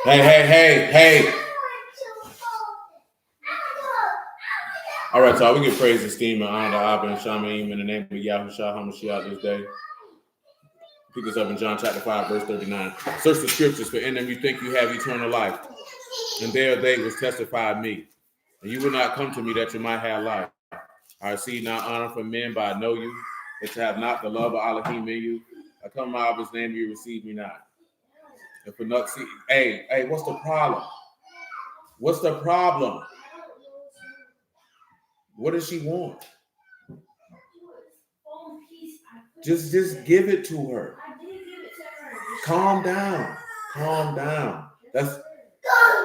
Hey. All right, so we give praise, esteem, and honor to Abba and Shamaim in the name of Yahushua HaMashiach this day. Pick us up in John chapter 5, verse 39. Search the scriptures, for in them you think you have eternal life. And there they which testify of me. And you will not come to me that you might have life. I receive not honor from men, but I know you, that you have not the love of Elohim in you. I come in my Abba's name, you receive me not. If for not see, hey, what's the problem? What's the problem? What does she want? Just give it to her. Calm down. That's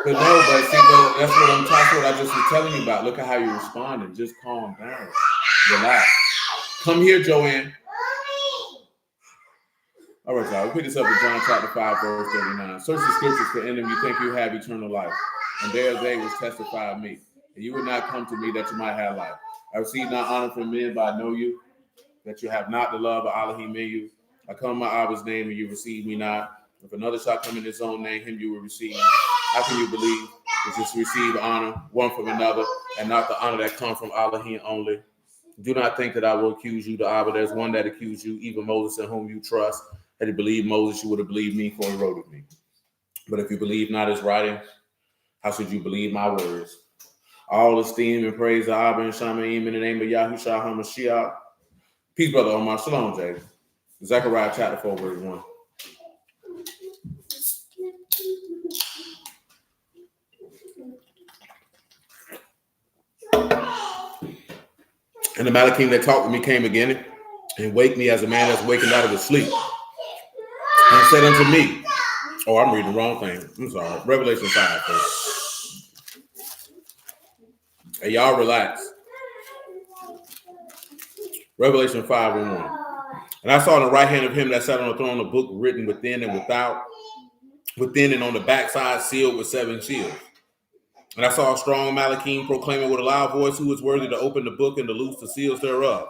but that's what I'm talking about. I just was telling you about. Look at how you're responding. Just calm down. Relax. Come here, Joanne. All right, y'all. We pick this up in John chapter 5, verse 39. Search the scriptures, for in them you think you have eternal life. And there they which testify of me. And you will not come to me that you might have life. I receive not honor from men, but I know you, that you have not the love of Elohim in you. I come in my Abba's name, and you receive me not. If another shall come in his own name, him you will receive. How can you believe that you receive honor one from another, and not the honor that comes from Elohim only? Do not think that I will accuse you to Abba. There's one that accused you, even Moses, in whom you trust. Had you believed Moses, you would have believed me, for he wrote of me. But if you believe not his writing, how should you believe my words? All esteem and praise to Abba and Shamaim in the name of Yahushua HaMashiach. Peace, brother Omar. Shalom, Jay. Zechariah chapter 4, verse 1. And the Malachim that talked with me came again and waked me as a man that's wakened out of his sleep. And said unto me, I'm reading the wrong thing. I'm sorry. Revelation 5. First. Hey, y'all relax. Revelation 5 and 1. And I saw in the right hand of him that sat on the throne a book written within and without, within and on the backside sealed with 7 seals. And I saw a strong Malachim proclaiming with a loud voice, who is worthy to open the book and to loose the seals thereof.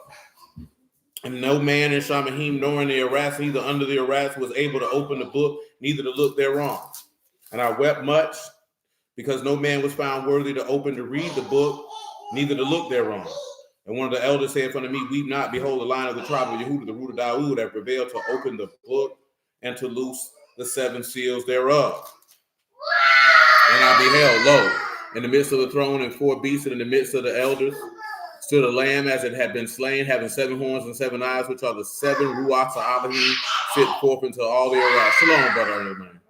And no man in Shamahim nor in the Aras, neither under the Aras, was able to open the book, neither to look thereon. And I wept much, because no man was found worthy to open to read the book, neither to look thereon. And one of the elders said unto me, weep not, behold, the Lion of the tribe of Yehudah, the root of Daud, that prevailed to open the book and to loose the 7 seals thereof. And I beheld, lo, in the midst of the throne and 4 beasts, and in the midst of the elders stood a lamb as it had been slain, having 7 horns and 7 eyes, which are the 7 ruachs of Elohim, sit forth into all the earth. Shalom, brother. Man.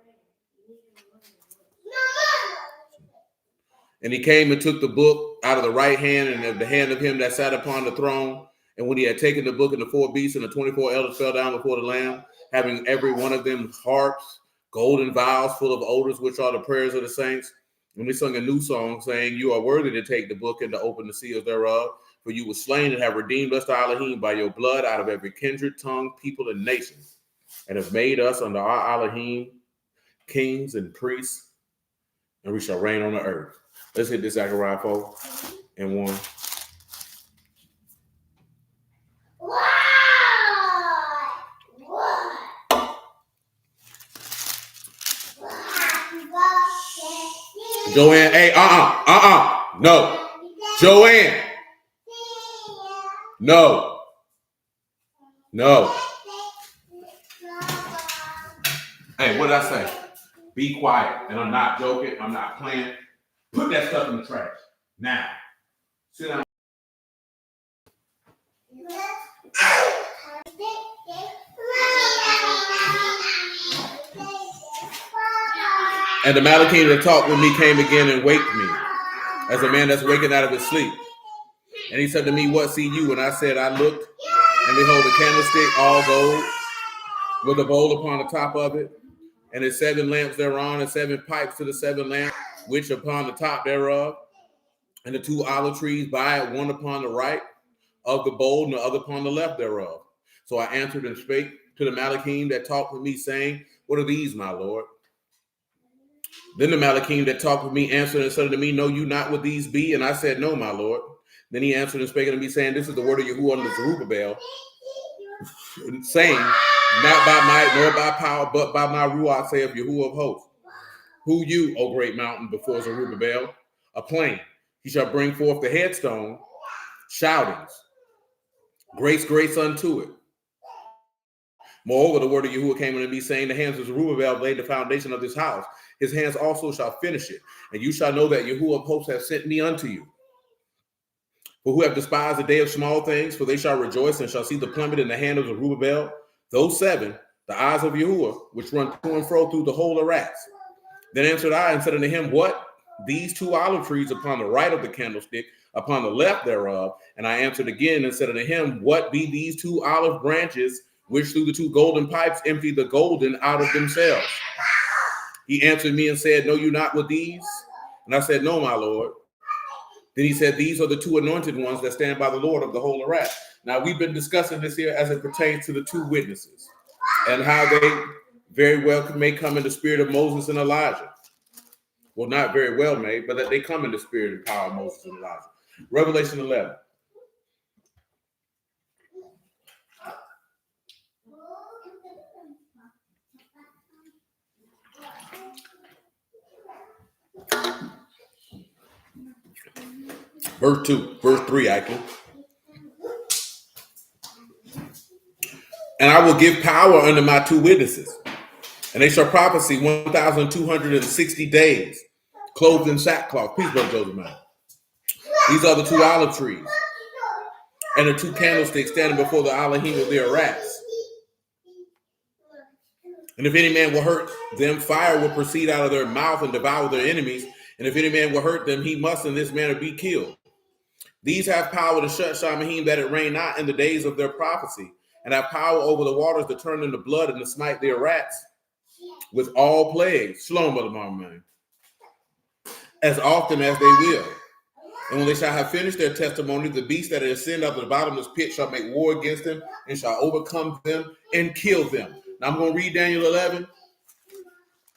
And he came and took the book out of the right hand and of the hand of him that sat upon the throne. And when he had taken the book, and the 4 beasts and the 24 elders fell down before the Lamb, having every one of them harps, golden vials full of odors, which are the prayers of the saints. And we sung a new song, saying, you are worthy to take the book and to open the seals thereof. For you were slain and have redeemed us to Elohim by your blood out of every kindred, tongue, people, and nation, and have made us under our Elohim kings and priests, and we shall reign on the earth. Let's hit this Zechariah 4 and 1. Joanne, hey, no. Joanne. No. Hey, what did I say? Be quiet. And I'm not joking. I'm not playing. Put that stuff in the trash. Now. Sit down. And the Malachim that talked with me came again and waked me, as a man that's waking out of his sleep. And he said to me, what see you? And I said, I looked, and behold, a candlestick, all gold, with a bowl upon the top of it, and its 7 lamps thereon, and 7 pipes to the 7 lamps, which upon the top thereof, and the 2 olive trees by it, one upon the right of the bowl, and the other upon the left thereof. So I answered and spake to the Malachim that talked with me, saying, what are these, my Lord? Then the Malachim that talked with me answered and said unto me, know you not what these be? And I said, no, my Lord. Then he answered and spake unto me, saying, this is the word of Yahuwah unto Zerubbabel, saying, not by might nor by power, but by my ruach, saith Yahuwah of hosts. Who you, O great mountain, before Zerubbabel? A plain. He shall bring forth the headstone, shoutings, grace, grace unto it. Moreover, the word of Yahuwah came unto me, saying, the hands of Zerubbabel laid the foundation of this house. His hands also shall finish it. And you shall know that Yahuwah of hosts hath sent me unto you. For who have despised the day of small things, for they shall rejoice and shall see the plummet in the hand of Zerubbabel. Those seven, the eyes of Yahuwah, which run to and fro through the whole of rats. Then answered I and said unto him, what? These two olive trees upon the right of the candlestick, upon the left thereof. And I answered again and said unto him, what be these two olive branches, which through the two golden pipes empty the golden out of themselves? He answered me and said, know you not what these? And I said, no, my Lord. Then he said, these are the two anointed ones that stand by the Lord of the whole of wrath. Now, we've been discussing this here as it pertains to the two witnesses and how they very well may come in the spirit of Moses and Elijah. Well, not very well may, but that they come in the spirit and power of Moses and Elijah. Revelation 11. Verse 3, actually. And I will give power unto my two witnesses, and they shall prophesy 1,260 days, clothed in sackcloth. Peace, Brother Joseph, man. These are the two olive trees, and the two candlesticks standing before the Elohim of their wrath. And if any man will hurt them, fire will proceed out of their mouth and devour their enemies. And if any man will hurt them, he must in this manner be killed. These have power to shut Shamahim that it rain not in the days of their prophecy, and have power over the waters to turn into blood and to smite their rats with all plagues. Shalom, Brother Mama, as often as they will. And when they shall have finished their testimony, the beast that is ascended out of the bottomless pit shall make war against them and shall overcome them and kill them. Now I'm going to read Daniel 11,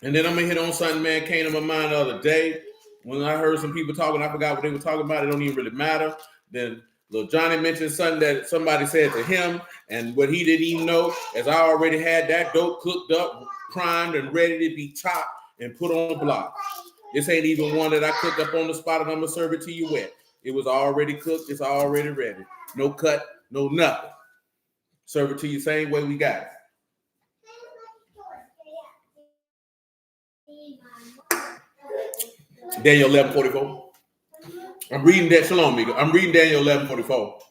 and then I'm going to hit on something, man, came to my mind the other day. When I heard some people talking, I forgot what they were talking about. It don't even really matter. Then little Johnny mentioned something that somebody said to him, and what he didn't even know, as I already had that dope cooked up, primed, and ready to be chopped and put on the block. This ain't even one that I cooked up on the spot and I'm going to serve it to you wet. It was already cooked. It's already ready. No cut, no nothing. Serve it to you same way we got it. Daniel 11:44. I'm reading that. Shalom, amigo. I'm reading Daniel 11:44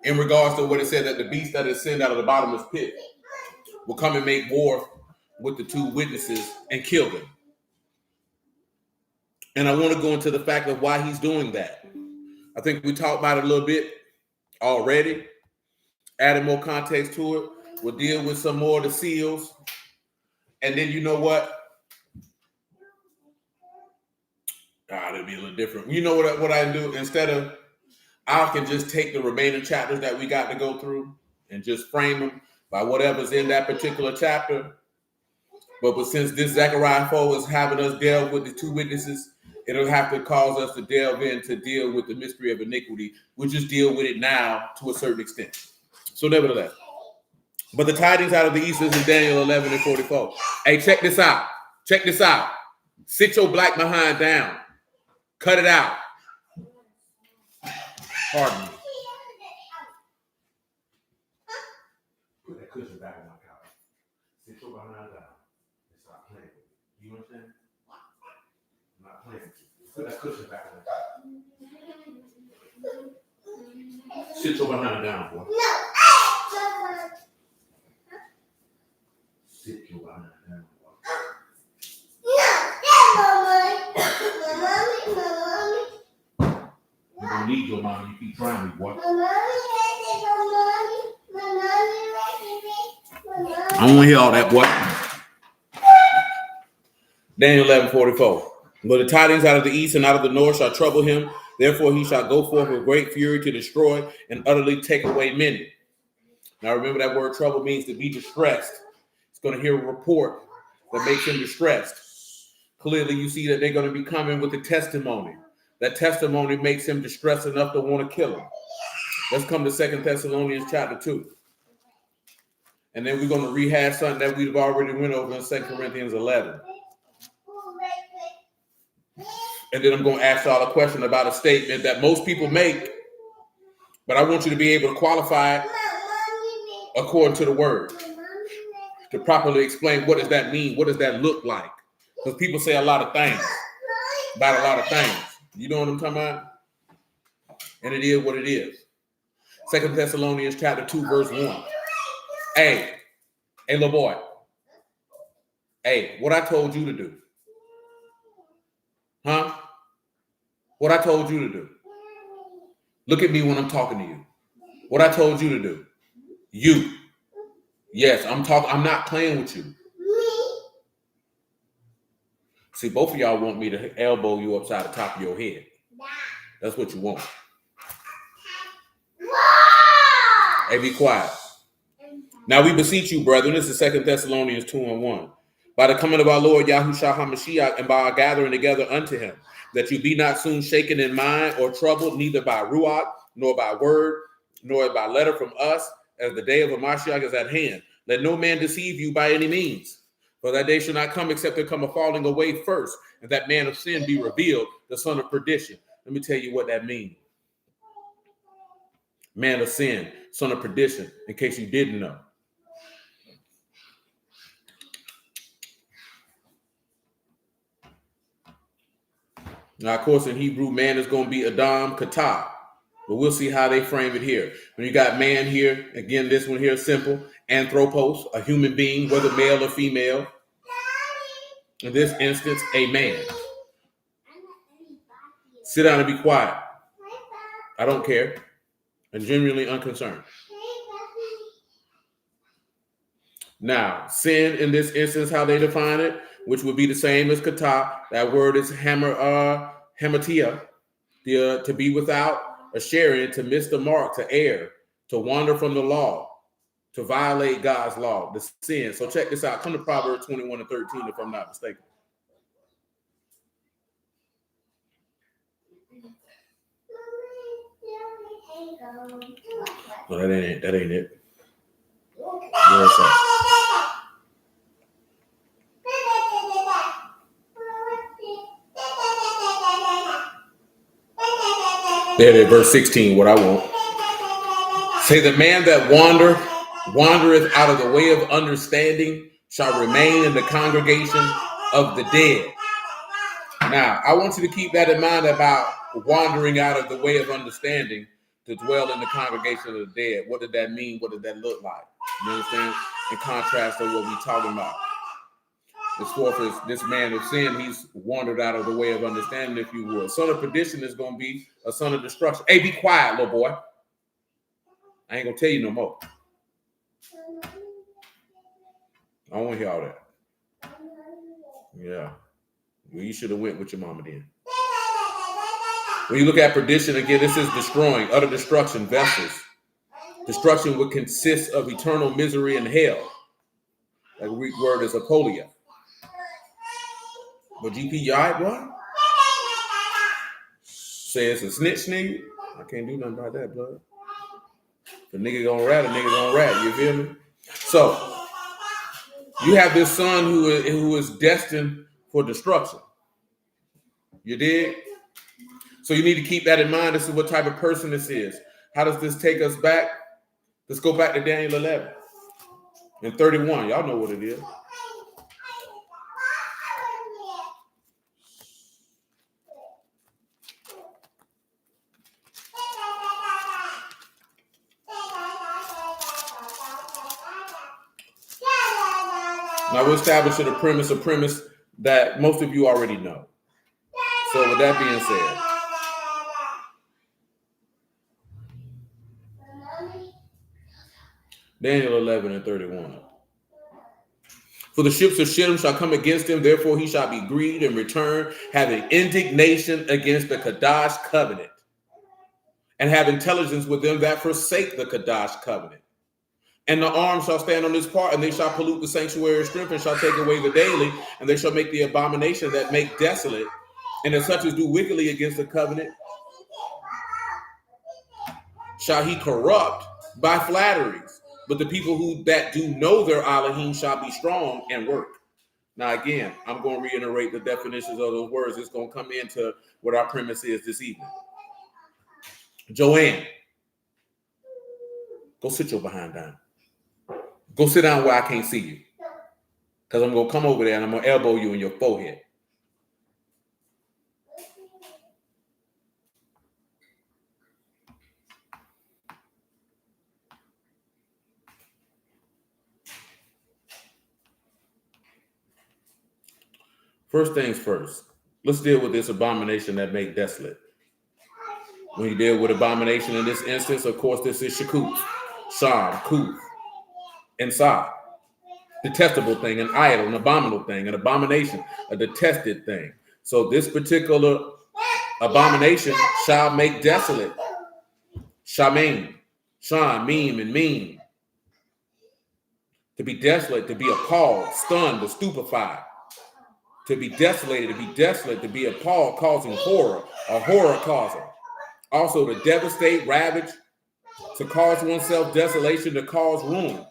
in regards to what it said that the beast that is sent out of the bottomless pit will come and make war with the two witnesses and kill them. And I want to go into the fact of why he's doing that. I think we talked about it a little bit already. Adding more context to it. We'll deal with some more of the seals. And then you know what? It'll be a little different. You know what I do? Instead of, I can just take the remaining chapters that we got to go through and just frame them by whatever's in that particular chapter. But since this Zechariah 4 is having us delve with the two witnesses, it'll have to cause us to delve in to deal with the mystery of iniquity. We'll just deal with it now to a certain extent. So nevertheless. But the tidings out of the east is in Daniel 11:44. Hey, check this out. Check this out. Sit your black behind down. Cut it out. Pardon me. Put that cushion back on my couch. Sit your behind down and stop playing with it. You understand? I'm not playing with you. Put that cushion back on the couch. Sit your behind down, boy. Sit your behind down, boy. You don't need your mommy. You keep trying me, boy. I don't want to hear all that, boy. Daniel 11:44. But the tidings out of the east and out of the north shall trouble him. Therefore he shall go forth with great fury to destroy and utterly take away many. Now remember that word trouble means to be distressed. It's going to hear a report that makes him distressed. Clearly you see that they're going to be coming with a testimony. That testimony makes him distressed enough to want to kill him. Let's come to 2 Thessalonians chapter 2. And then we're going to rehash something that we've already went over in 2 Corinthians 11. And then I'm going to ask y'all a question about a statement that most people make, but I want you to be able to qualify it according to the word, to properly explain what does that mean, what does that look like? Because people say a lot of things about a lot of things. You know what I'm talking about? And it is what it is. 2 Thessalonians chapter 2, verse 1. Hey, little boy. Hey, what I told you to do. Huh? What I told you to do. Look at me when I'm talking to you. What I told you to do. You. Yes, I'm not playing with you. See, both of y'all want me to elbow you upside the top of your head. That's what you want. Hey, be quiet. Now we beseech you, brethren, this is 2 Thessalonians 2:1. By the coming of our Lord Yahushua HaMashiach and by our gathering together unto him, that you be not soon shaken in mind or troubled, neither by ruach, nor by word, nor by letter from us, as the day of the Mashiach is at hand. Let no man deceive you by any means. For that day shall not come except there come a falling away first, and that man of sin be revealed, the son of perdition. Let me tell you what that means. Man of sin, son of perdition, in case you didn't know. Now, of course, in Hebrew, man is going to be Adam, Katah. But we'll see how they frame it here. When you got man here, again, this one here is simple. Anthropos, a human being, whether male or female. In this instance, a man. Sit down and be quiet. I don't care. I'm genuinely unconcerned. Now, sin in this instance, how they define it, which would be the same as kata. That word is hematia, to be without a sharing, to miss the mark, to err, to wander from the law, to violate God's law, the sin. So check this out. Come to Proverbs 21:13, if I'm not mistaken. No, that ain't it. Where's that? There it is, verse 16, what I want. Say, the man that wandereth out of the way of understanding shall remain in the congregation of the dead. Now, I want you to keep that in mind about wandering out of the way of understanding to dwell in the congregation of the dead. What did that mean? What did that look like? You understand? In contrast to what we're talking about. As far as this man of sin, he's wandered out of the way of understanding, if you will. Son of perdition is going to be a son of destruction. Hey, be quiet, little boy. I ain't going to tell you no more. I don't want to hear all that. Yeah. Well, you should have went with your mama then. When you look at perdition, again, this is destroying, utter destruction, vessels. Destruction would consist of eternal misery and hell. That Greek word is apolia. But GP, you all right, boy? Say it's a snitch nigga. I can't do nothing about that, blood. The nigga gonna rat, you feel me? So, you have this son who is destined for destruction. You dig? So you need to keep that in mind. This is what type of person this is. How does this take us back? Let's go back to Daniel 11 and 31. Y'all know what it is. Now we're establishing a premise that most of you already know. So with that being said, Daniel 11 and 31. For the ships of Shittim shall come against him, therefore he shall be grieved and return, having indignation against the Kadash covenant, and have intelligence with them that forsake the Kadash covenant. And the arm shall stand on this part, and they shall pollute the sanctuary of strength, and shall take away the daily, and they shall make the abomination that make desolate, and as such as do wickedly against the covenant, shall he corrupt by flatteries. But the people that do know their Elohim shall be strong and work. Now, again, I'm going to reiterate the definitions of those words. It's going to come into what our premise is this evening. Joanne, go sit your behind down. Go sit down where I can't see you. Because I'm going to come over there and I'm going to elbow you in your forehead. First things first, let's deal with this abomination that make desolate. When you deal with abomination in this instance, of course, this is Shakut, Sham, Kuth, and Sa. Detestable thing, an idol, an abominable thing, an abomination, a detested thing. So this particular abomination shall make desolate. Shamin, Sham, meme, and meme. To be desolate, to be appalled, stunned, or stupefied. To be desolated, to be desolate, to be appalled, causing horror, a horror causer. Also to devastate, ravage, to cause oneself desolation, to cause ruin.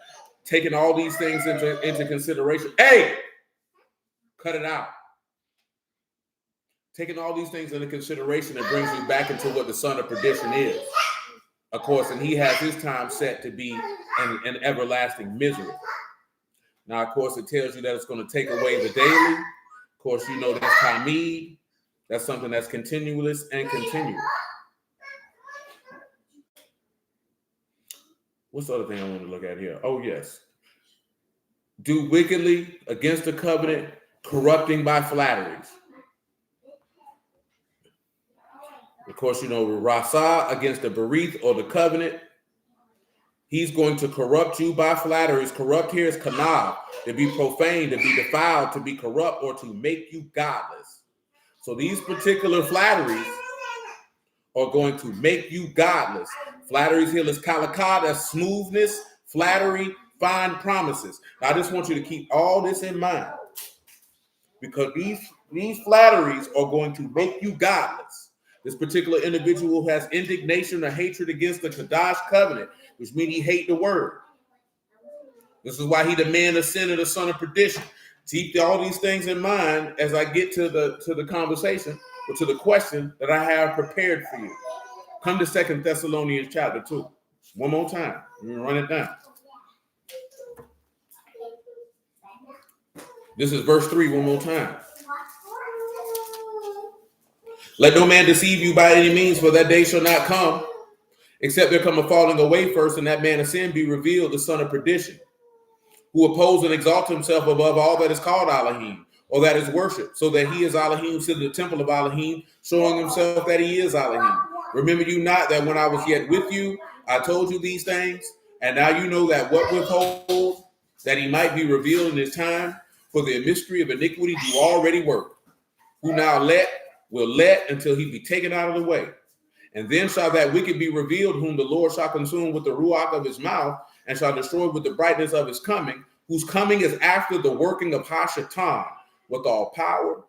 Taking all these things into consideration. Hey! Cut it out. Taking all these things into consideration, it brings you back into what the son of perdition is. Of course, and he has his time set to be an everlasting misery. Now, of course, it tells you that it's going to take away the daily. Of course, you know that's Tamid. That's something that's continuous and continuous. What's the other thing I want to look at here? Oh, yes. Do wickedly against the covenant, corrupting by flatteries. Of course, you know, Rasa against the Berith or the covenant. He's going to corrupt you by flatteries. Corrupt here is kanab, to be profane, to be defiled, to be corrupt, or to make you godless. So these particular flatteries are going to make you godless. Flatteries here is kalakah, that's smoothness, flattery, fine promises. Now, I just want you to keep all this in mind because these flatteries are going to make you godless. This particular individual has indignation or hatred against the Kadash covenant, which means he hate the word. This is why he the man of sin and the son of perdition. Keep all these things in mind as I get to the conversation or to the question that I have prepared for you. Come to 2 Thessalonians chapter 2. One more time. Let me run it down. This is verse 3 one more time. Let no man deceive you by any means, for that day shall not come, except there come a falling away first, and that man of sin be revealed, the son of perdition, who oppose and exalt himself above all that is called Elohim, or that is worship, so that he is Elohim, sitting in the temple of Elohim, showing himself that he is Elohim. Remember you not that when I was yet with you, I told you these things, and now you know that what withhold, that he might be revealed in his time, for the mystery of iniquity do already work, who now will let until he be taken out of the way. And then shall that wicked be revealed, whom the Lord shall consume with the ruach of his mouth, and shall destroy with the brightness of his coming, whose coming is after the working of Hashatan, with all power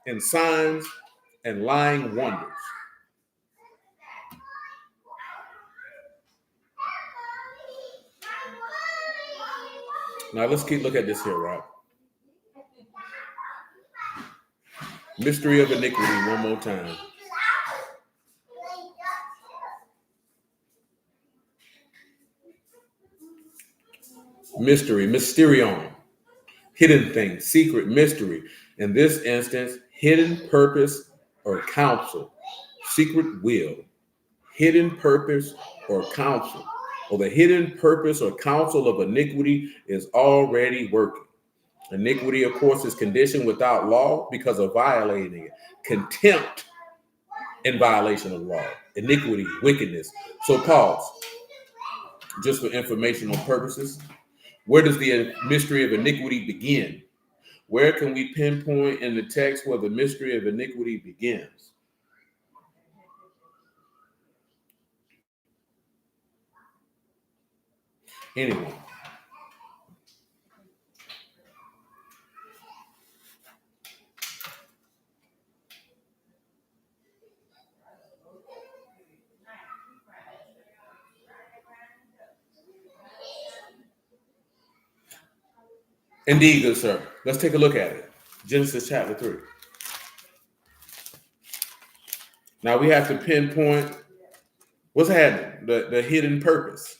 and signs and lying wonders. Now let's look at this here, right? Mystery of iniquity, one more time. Mystery, mysterion, hidden thing, secret, mystery. In this instance, hidden purpose or counsel, secret will, hidden purpose or counsel, or the hidden purpose or counsel of iniquity is already working. Iniquity, of course, is conditioned without law because of violating it. Contempt in violation of law. Iniquity, wickedness. So pause, just for informational purposes. Where does the mystery of iniquity begin? Where can we pinpoint in the text where the mystery of iniquity begins? Anyone? Indeed, good sir. Let's take a look at it. Genesis chapter 3. Now we have to pinpoint what's happening, the hidden purpose.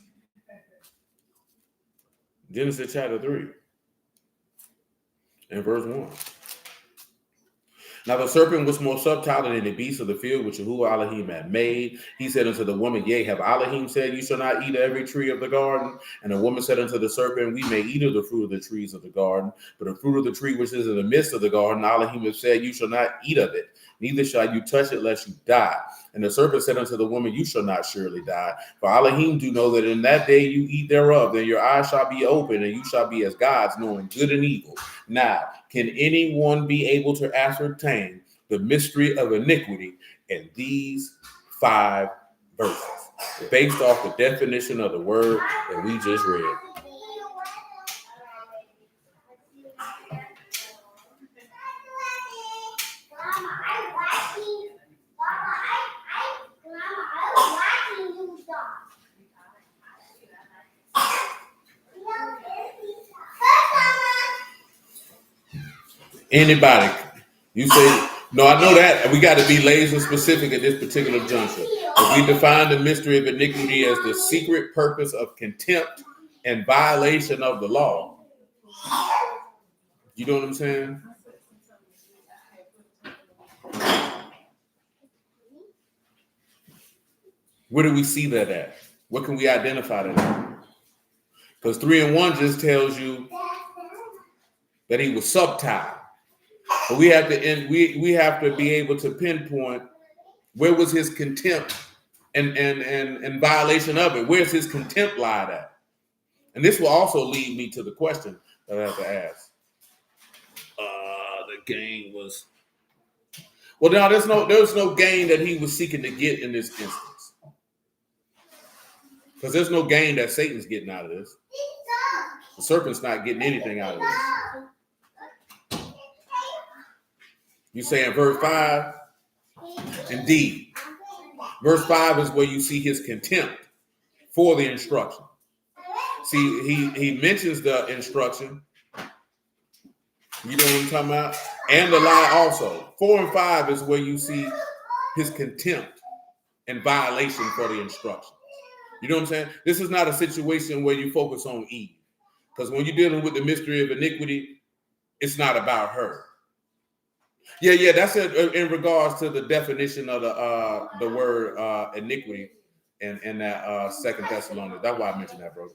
Genesis chapter 3 and verse 1. Now the serpent was more subtle than any beast of the field which Yahuwah Elohim had made. He said unto the woman, Yea, have Elohim said, You shall not eat of every tree of the garden? And the woman said unto the serpent, We may eat of the fruit of the trees of the garden, but the fruit of the tree which is in the midst of the garden, Elohim has said, You shall not eat of it, neither shall you touch it, lest you die. And the serpent said unto the woman, You shall not surely die. For Elohim do know that in that day you eat thereof, then your eyes shall be open, and you shall be as gods, knowing good and evil. Now, can anyone be able to ascertain the mystery of iniquity in these 5 verses, based off the definition of the word that we just read? Anybody? You say, no, I know that. We got to be laser specific at this particular juncture. If we define the mystery of iniquity as the secret purpose of contempt and violation of the law, you know what I'm saying? Where do we see that at? What can we identify that at? Because 3 and 1 just tells you that he was subtile. But we have to we have to be able to pinpoint where was his contempt and violation of it. Where's his contempt lied at? And this will also lead me to the question that I have to ask. The gain was now. There's no gain that he was seeking to get in this instance, because there's no gain that Satan's getting out of this. The serpent's not getting anything out of this. You say in verse 5, indeed. Verse 5 is where you see his contempt for the instruction. See, he mentions the instruction. You know what I'm talking about? And the lie also. 4 and 5 is where you see his contempt and violation for the instruction. You know what I'm saying? This is not a situation where you focus on Eve. Because when you're dealing with the mystery of iniquity, it's not about her. Yeah, that's it in regards to the definition of the word iniquity in that 2 Thessalonians. That's why I mentioned that, bro.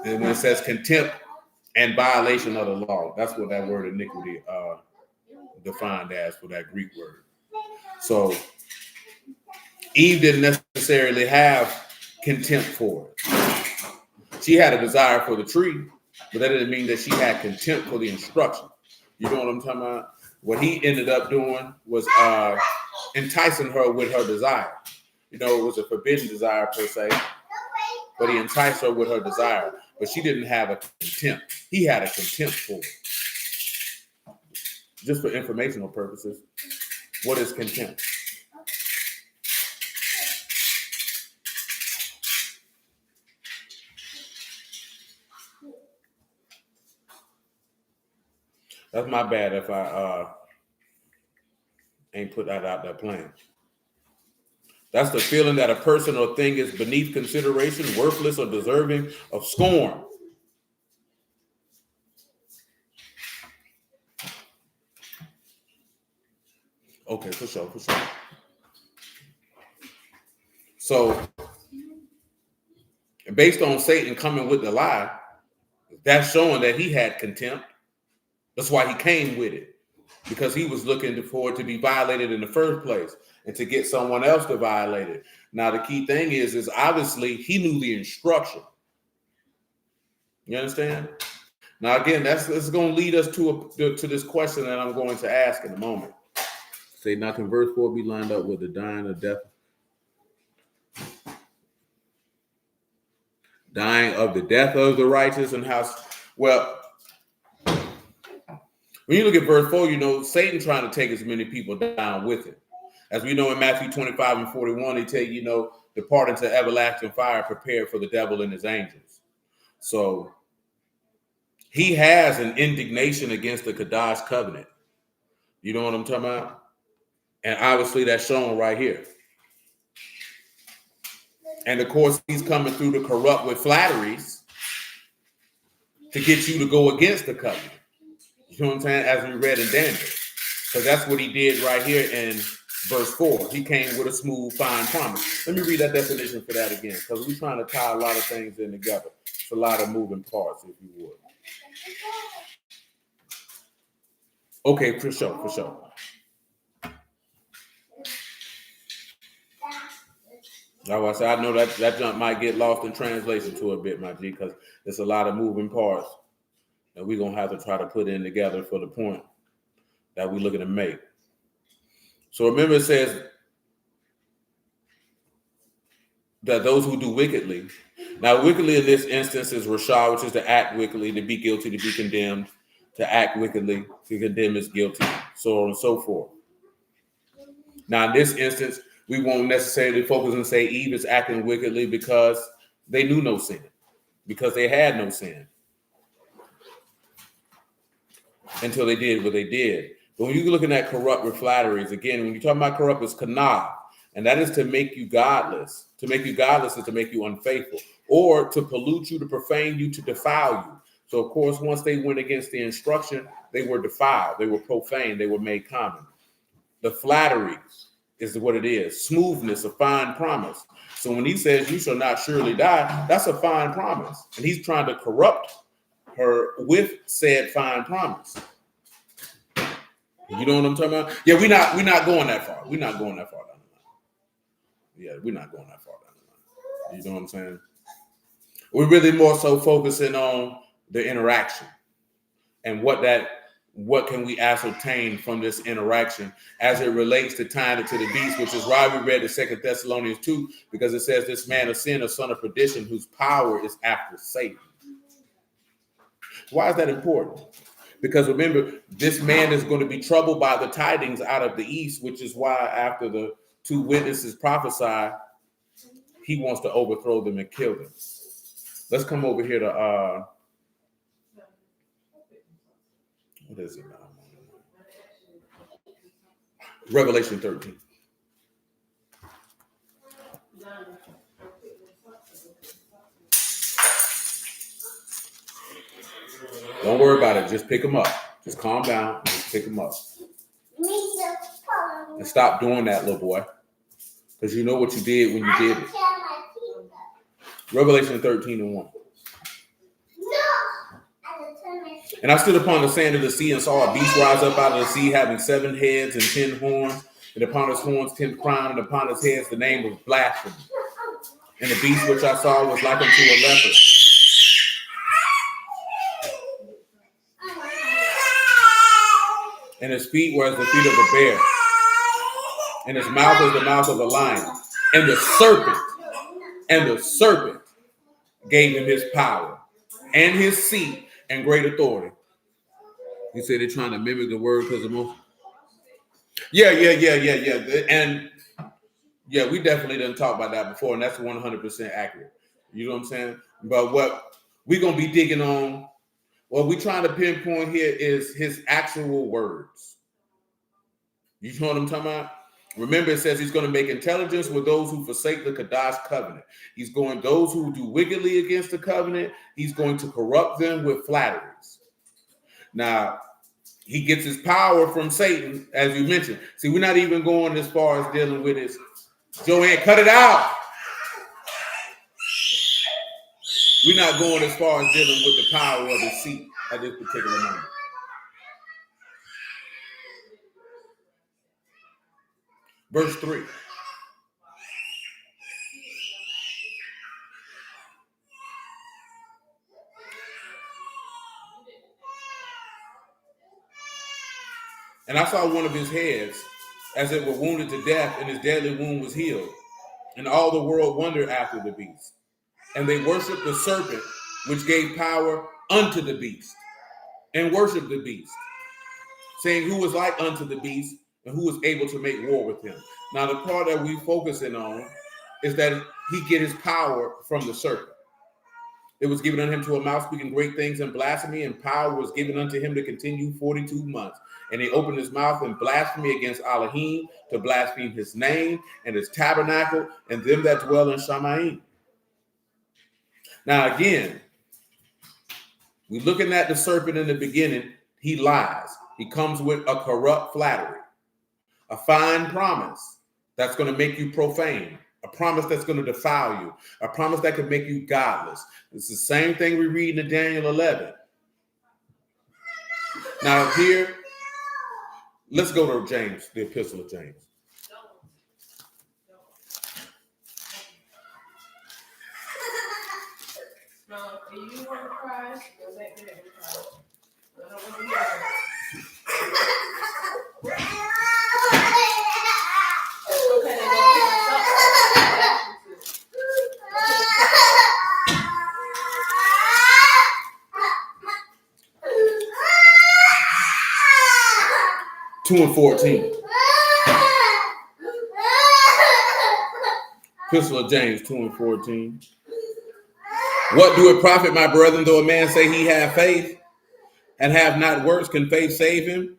And when it says contempt and violation of the law, that's what that word iniquity defined as for that Greek word. So Eve didn't necessarily have contempt for it. She had a desire for the tree, but that didn't mean that she had contempt for the instruction. You know what I'm talking about? What he ended up doing was enticing her with her desire. You know, it was a forbidden desire per se, but he enticed her with her desire. But she didn't have a contempt. He had a contempt for it. Just for informational purposes, what is contempt? That's my bad if I ain't put that out there plain. That's the feeling that a person or thing is beneath consideration, worthless, or deserving of scorn. Okay, for sure. So, based on Satan coming with the lie, that's showing that he had contempt. That's why he came with it, because he was looking for it to be violated in the first place and to get someone else to violate it. Now, the key thing is obviously he knew the instruction. You understand? Now, again, that's going to lead us to this question that I'm going to ask in a moment. Say, now can verse 4 be lined up with the dying of death? Dying of the death of the righteous and how? Well, when you look at verse 4, you know, Satan trying to take as many people down with him. As we know in Matthew 25 and 41, they tell you, depart into everlasting fire prepared for the devil and his angels. So He has an indignation against the Kadash covenant. You know what I'm talking about? And obviously that's shown right here. And of course, he's coming through to corrupt with flatteries to get you to go against the covenant. You know what I'm saying? As we read in Daniel. Because that's what he did right here in verse 4. He came with a smooth, fine promise. Let me read that definition for that again, because we're trying to tie a lot of things in together. It's a lot of moving parts, if you would. Okay, for sure. Like I said, I know that jump might get lost in translation to a bit, my G, because there's a lot of moving parts that we're going to have to try to put in together for the point that we're looking to make. So remember, it says that those who do wickedly. Now, wickedly in this instance is rashad, which is to act wickedly, to be guilty, to be condemned, to act wickedly, to condemn is guilty, so on and so forth. Now, in this instance, we won't necessarily focus and say Eve is acting wickedly because they knew no sin, because they had no sin until they did what they did. But when you're looking at corrupt with flatteries, again, when you're talking about corrupt, it's kana, and that is to make you godless. To make you godless is to make you unfaithful, or to pollute you, to profane you, to defile you. So, of course, once they went against the instruction, they were defiled, they were profane, they were made common. The flatteries is what it is. Smoothness, a fine promise. So when he says you shall not surely die, that's a fine promise. And he's trying to corrupt her with said fine promise. You know what I'm talking about? Yeah, we're not going that far. We're not going that far down the line. Yeah, we're not going that far down the line. You know what I'm saying? We're really more so focusing on the interaction and what can we ascertain from this interaction as it relates to tying it to the beast, which is why we read the 2 Thessalonians 2, because it says this man of sin, a son of perdition, whose power is after Satan. Why is that important? Because remember, this man is going to be troubled by the tidings out of the east, which is why after the two witnesses prophesy, he wants to overthrow them and kill them. Let's come over here to what is it now? Revelation 13. Don't worry about it. Just pick them up. Just calm down. Just pick them up. And stop doing that, little boy. Because you know what you did when you did it. Revelation 13:1. And I stood upon the sand of the sea and saw a beast rise up out of the sea, having 7 heads and 10 horns, and upon his horns 10 crowns, and upon his heads the name of blasphemy. And the beast which I saw was like unto a leopard. And his feet were as the feet of a bear, and his mouth is the mouth of a lion. And the serpent gave him his power and his seat and great authority. You say they're trying to mimic the word because of most. Yeah. And yeah, we definitely didn't talk about that before, and that's 100% accurate. You know what I'm saying? But what we're going to be digging on, what we're trying to pinpoint here is his actual words. You know what I'm talking about? Remember, it says he's going to make intelligence with those who forsake the Kadash covenant. He's going, those who do wickedly against the covenant, he's going to corrupt them with flatteries. Now, he gets his power from Satan, as you mentioned. See, we're not even going as far as dealing with his. Joanne, cut it out. We're not going as far as dealing with the power of the seat at this particular moment. Verse 3. And I saw one of his heads as it were wounded to death, and his deadly wound was healed. And all the world wondered after the beast. And they worshiped the serpent, which gave power unto the beast, and worshiped the beast, saying, who was like unto the beast, and who was able to make war with him. Now, the part that we're focusing on is that he get his power from the serpent. It was given unto him to a mouth speaking great things and blasphemy, and power was given unto him to continue 42 months. And he opened his mouth in blasphemy against Elohim, to blaspheme his name and his tabernacle and them that dwell in Shamaim. Now again, we're looking at the serpent in the beginning. He lies. He comes with a corrupt flattery, a fine promise that's going to make you profane, a promise that's going to defile you, a promise that could make you godless. It's the same thing we read in Daniel 11. Now here, let's go to James, the epistle of James. Do you want to cry? Go back there and cry. I don't want to hear Two and 14. Epistle of James 2 and 14. What do it profit, my brethren, though a man say he have faith and have not works? Can faith save him?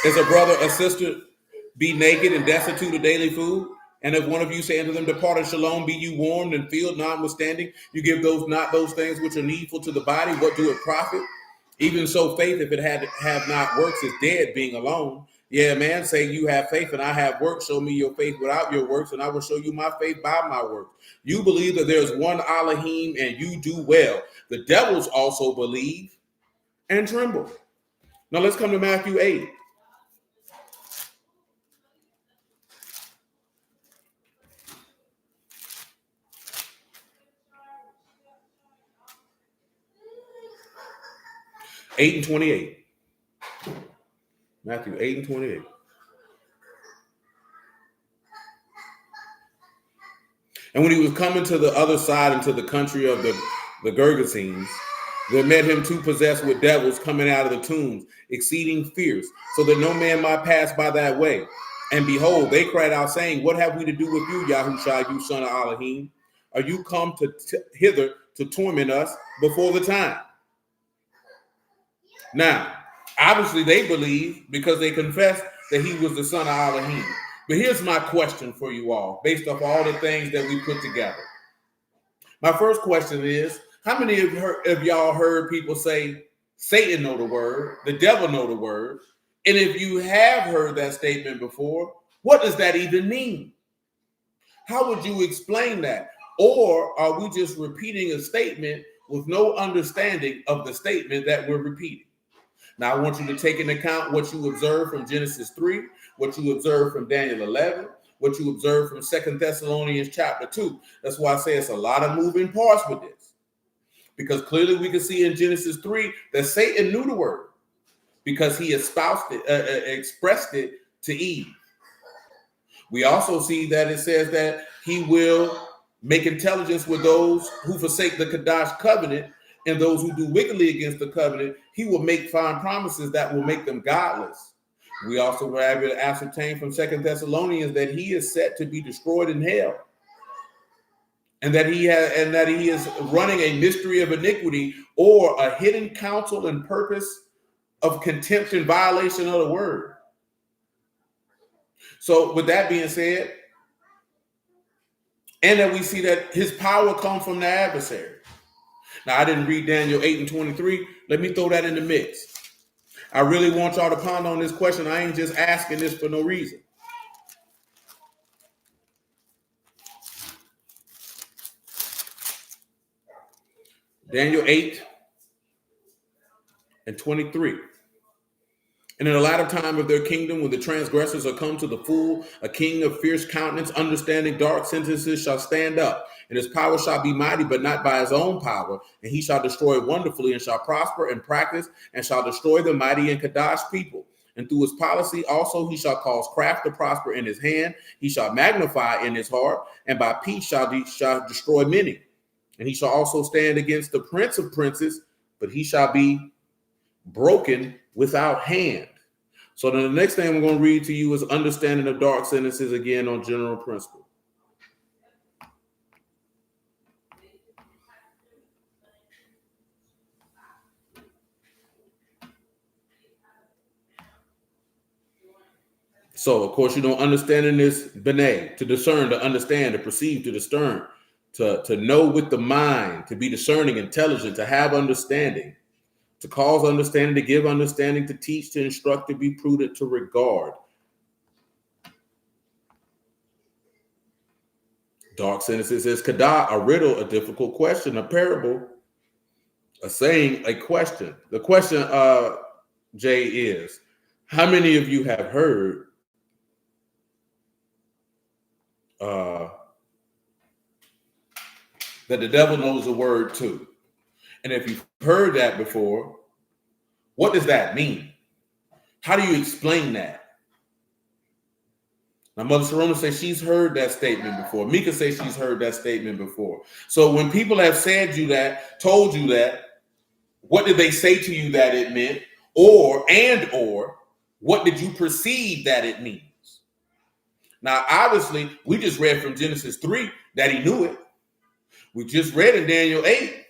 Is a brother or sister be naked and destitute of daily food? And if one of you say unto them, depart in shalom, be you warmed and filled, notwithstanding you give not those things which are needful to the body, what do it profit? Even so, faith, if it have not works, is dead, being alone. Yeah, man, say you have faith and I have works. Show me your faith without your works, and I will show you my faith by my works. You believe that there is one Elohim, and you do well. The devils also believe and tremble. Now let's come to Matthew 8. (8 and 28). Matthew 8 and 28. And when he was coming to the other side into the country of the Gergesenes, there met him two possessed with devils coming out of the tombs, exceeding fierce, so that no man might pass by that way. And behold, they cried out, saying, what have we to do with you, Yahushua, you son of Elohim? Are you come hither to torment us before the time? Now, obviously they believe because they confessed that he was the son of Elohim. But here's my question for you all, based off all the things that we put together. My first question is, how many of y'all heard people say, Satan know the word, the devil know the word? And if you have heard that statement before, what does that even mean? How would you explain that? Or are we just repeating a statement with no understanding of the statement that we're repeating? Now, I want you to take into account what you observe from Genesis 3, what you observe from Daniel 11, what you observe from 2 Thessalonians chapter 2. That's why I say it's a lot of moving parts with this. Because clearly we can see in Genesis 3 that Satan knew the word because he expressed it to Eve. We also see that it says that he will make intelligence with those who forsake the Kadash covenant, and those who do wickedly against the covenant, he will make fine promises that will make them godless. We also were able to ascertain from 2 Thessalonians that he is set to be destroyed in hell, and that he is running a mystery of iniquity, or a hidden counsel and purpose of contempt and violation of the word. So with that being said, and that we see that his power comes from the adversary. Now, I didn't read Daniel 8 and 23. Let me throw that in the mix. I really want y'all to ponder on this question. I ain't just asking this for no reason. Daniel 8 and 23. And in the latter time of their kingdom, when the transgressors are come to the full, a king of fierce countenance, understanding dark sentences, shall stand up, and his power shall be mighty, but not by his own power. And he shall destroy wonderfully, and shall prosper and practice, and shall destroy the mighty and Kadash people. And through his policy also he shall cause craft to prosper in his hand. He shall magnify in his heart, and by peace shall destroy many. And he shall also stand against the prince of princes, but he shall be broken without hand. So then the next thing I'm going to read to you is understanding of dark sentences, again on general principle. So, of course, understanding is bene, to discern, to understand, to perceive, to discern, to know with the mind, to be discerning, intelligent, to have understanding, to cause understanding, to give understanding, to teach, to instruct, to be prudent, to regard. Dark sentences says, kada, a riddle, a difficult question, a parable, a saying, a question. The question, Jay, is, how many of you have heard that the devil knows a word too? And if you've heard that before, what does that mean? How do you explain that? Now, Mother Sharona says she's heard that statement before. Mika says she's heard that statement before. So when people have said you that, told you that, what did they say to you that it meant? Or what did you perceive that it means? Now, obviously, we just read from Genesis 3 that he knew it. We just read in Daniel 8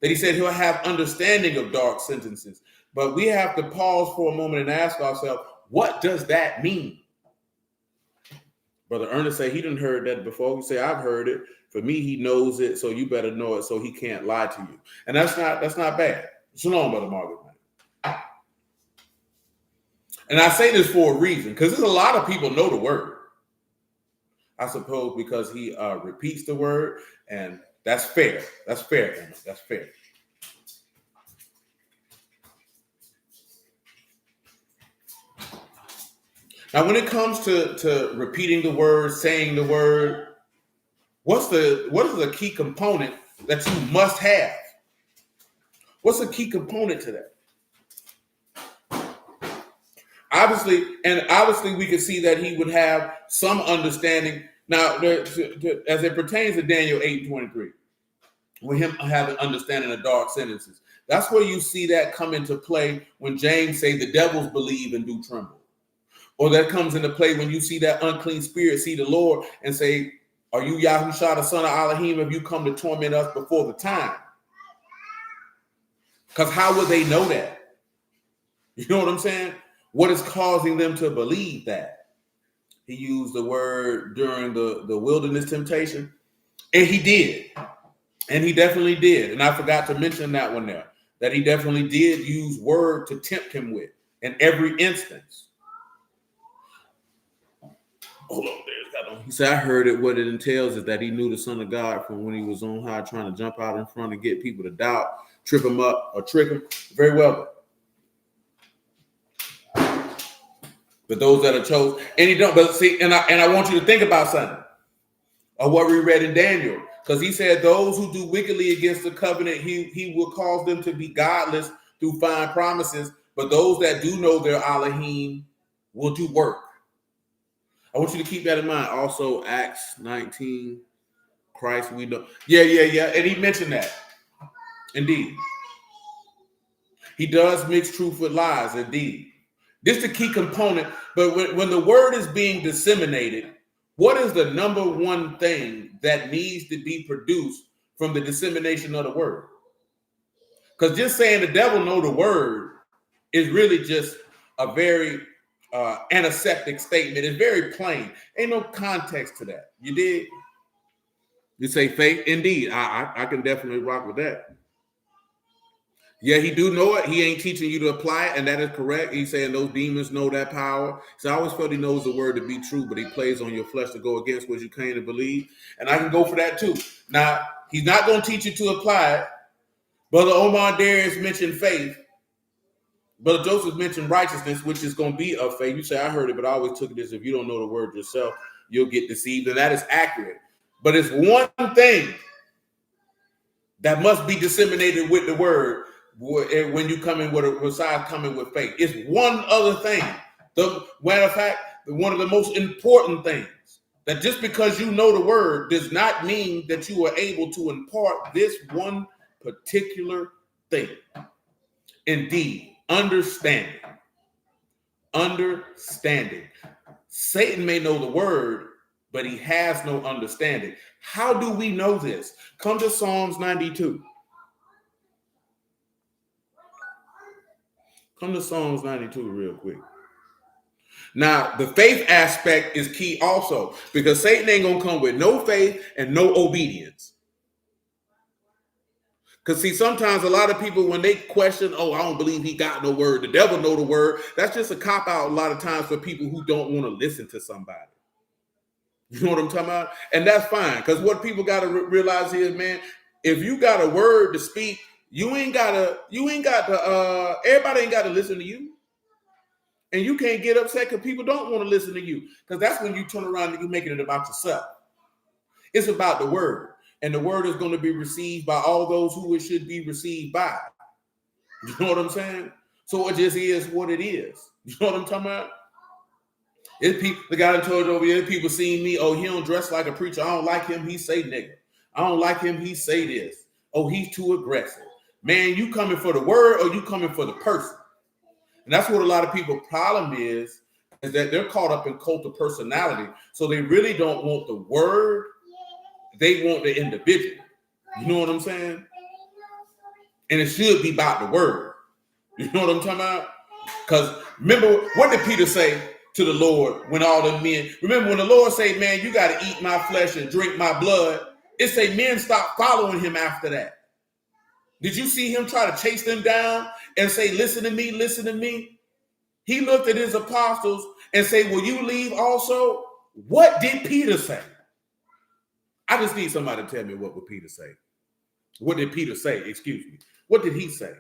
that he said he'll have understanding of dark sentences. But we have to pause for a moment and ask ourselves, what does that mean? Brother Ernest say he didn't heard that before. He say, I've heard it. For me, he knows it, so you better know it so he can't lie to you. And that's not bad. Shalom, Brother Margaret. And I say this for a reason, because there's a lot of people know the word. I suppose because he repeats the word, and that's fair. That's fair, Emma. That's fair. Now, when it comes to repeating the word, saying the word, what is the key component that you must have? What's the key component to that? Obviously, we can see that he would have some understanding. Now, as it pertains to Daniel 8:23, with him having understanding of dark sentences, that's where you see that come into play when James say the devils believe and do tremble. Or that comes into play when you see that unclean spirit see the Lord and say, are you Yahushua, the son of Elohim, have you come to torment us before the time? Because how would they know that? You know what I'm saying? What is causing them to believe that? He used the word during the wilderness temptation. And he did. And he definitely did. And I forgot to mention that one there. That he definitely did use word to tempt him with in every instance. Hold on, he said, I heard it. What it entails is that he knew the Son of God from when he was on high trying to jump out in front and get people to doubt, trip him up, or trick him. Very well. But those that are chosen, and he don't, but see, and I want you to think about something of what we read in Daniel. Because he said those who do wickedly against the covenant, he will cause them to be godless through fine promises. But those that do know their Elohim will do work. I want you to keep that in mind. Also, Acts 19, Christ we know. Yeah. And he mentioned that. Indeed. He does mix truth with lies, indeed. This is the key component. But when the word is being disseminated, what is the number one thing that needs to be produced from the dissemination of the word? Because just saying the devil know the word is really just a very antiseptic statement. It's very plain. Ain't no context to that. You dig? You say faith? Indeed. I can definitely rock with that. Yeah, he do know it. He ain't teaching you to apply it, and that is correct. He's saying those demons know that power. So I always felt he knows the word to be true, but he plays on your flesh to go against what you came to believe. And I can go for that too. Now, he's not going to teach you to apply it. Brother Omar Darius mentioned faith. Brother Joseph mentioned righteousness, which is going to be of faith. You say, I heard it, but I always took it as if you don't know the word yourself, you'll get deceived. And that is accurate. But it's one thing that must be disseminated with the word when you come in besides coming with faith. It's one other thing. Matter of fact, one of the most important things, that just because you know the word does not mean that you are able to impart this one particular thing. Indeed, understanding. Satan may know the word, but he has no understanding. How do we know this? Come to Psalms 92. Come to Psalms 92 real quick. Now, the faith aspect is key also, because Satan ain't gonna come with no faith and no obedience. Because see, sometimes a lot of people, when they question, oh, I don't believe he got no word, the devil know the word, that's just a cop-out a lot of times for people who don't want to listen to somebody. You know what I'm talking about? And that's fine, because what people got to realize is, man, if you got a word to speak, everybody ain't got to listen to you. And you can't get upset because people don't want to listen to you, because that's when you turn around and you're making it about yourself. It's about the word, and the word is going to be received by all those who it should be received by. You know what I'm saying? So it just is what it is. You know what I'm talking about? It's people, the guy that told you over here, people seeing me, oh, he don't dress like a preacher. I don't like him, he say nigga. I don't like him, he say this. Oh, he's too aggressive. Man, you coming for the word or you coming for the person? And that's what a lot of people's problem is that they're caught up in cult of personality. So they really don't want the word. They want the individual. You know what I'm saying? And it should be about the word. You know what I'm talking about? Because remember, what did Peter say to the Lord when all the men, remember when the Lord said, man, you got to eat my flesh and drink my blood, it say men stopped following him after that. Did you see him try to chase them down and say, listen to me, listen to me? He looked at his apostles and say, will you leave also? What did Peter say? I just need somebody to tell me what would Peter say. What did Peter say? Excuse me. What did he say?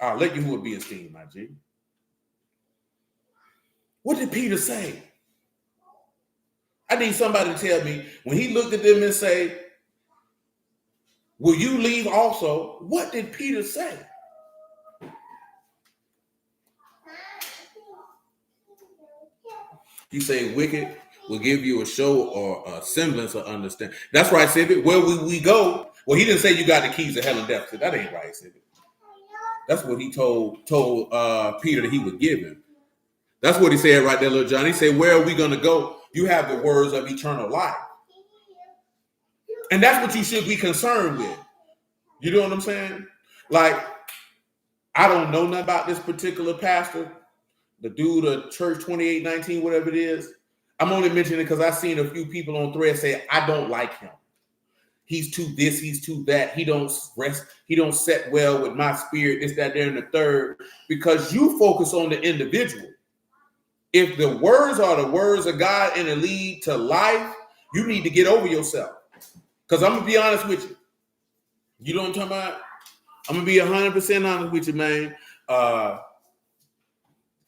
I'll let you who would be esteemed, my G. What did Peter say? I need somebody to tell me when he looked at them and say, will you leave also? What did Peter say? He say wicked will give you a show or a semblance of understanding. That's right, Civic. Where we go? Well, he didn't say you got the keys to hell and death. That ain't right, Civic. That's what he told Peter that he would give him. That's what he said right there, little John. He said, where are we going to go? You have the words of eternal life. And that's what you should be concerned with. You know what I'm saying? Like, I don't know nothing about this particular pastor, the dude of Church 2819, whatever it is. I'm only mentioning it because I've seen a few people on thread say, I don't like him. He's too this, he's too that. He don't set well with my spirit, this, that, there, and the third. Because you focus on the individual. If the words are the words of God and it lead to life, you need to get over yourself. Because I'm going to be honest with you. You know what I'm talking about? I'm going to be 100% honest with you, man.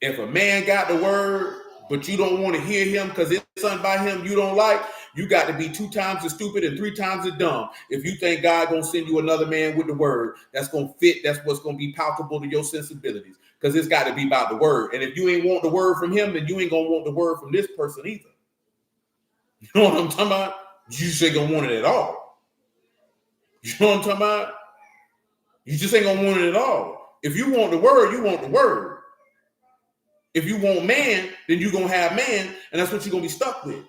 If a man got the word, but you don't want to hear him because it's something about him you don't like, you got to be 2 times as stupid and 3 times as dumb. If you think God going to send you another man with the word, that's going to fit, that's what's going to be palatable to your sensibilities. Because it's got to be about the word. And if you ain't want the word from him, then you ain't going to want the word from this person either. You know what I'm talking about? You just ain't going to want it at all. You know what I'm talking about? You just ain't going to want it at all. If you want the word, you want the word. If you want man, then you're going to have man, and that's what you're going to be stuck with.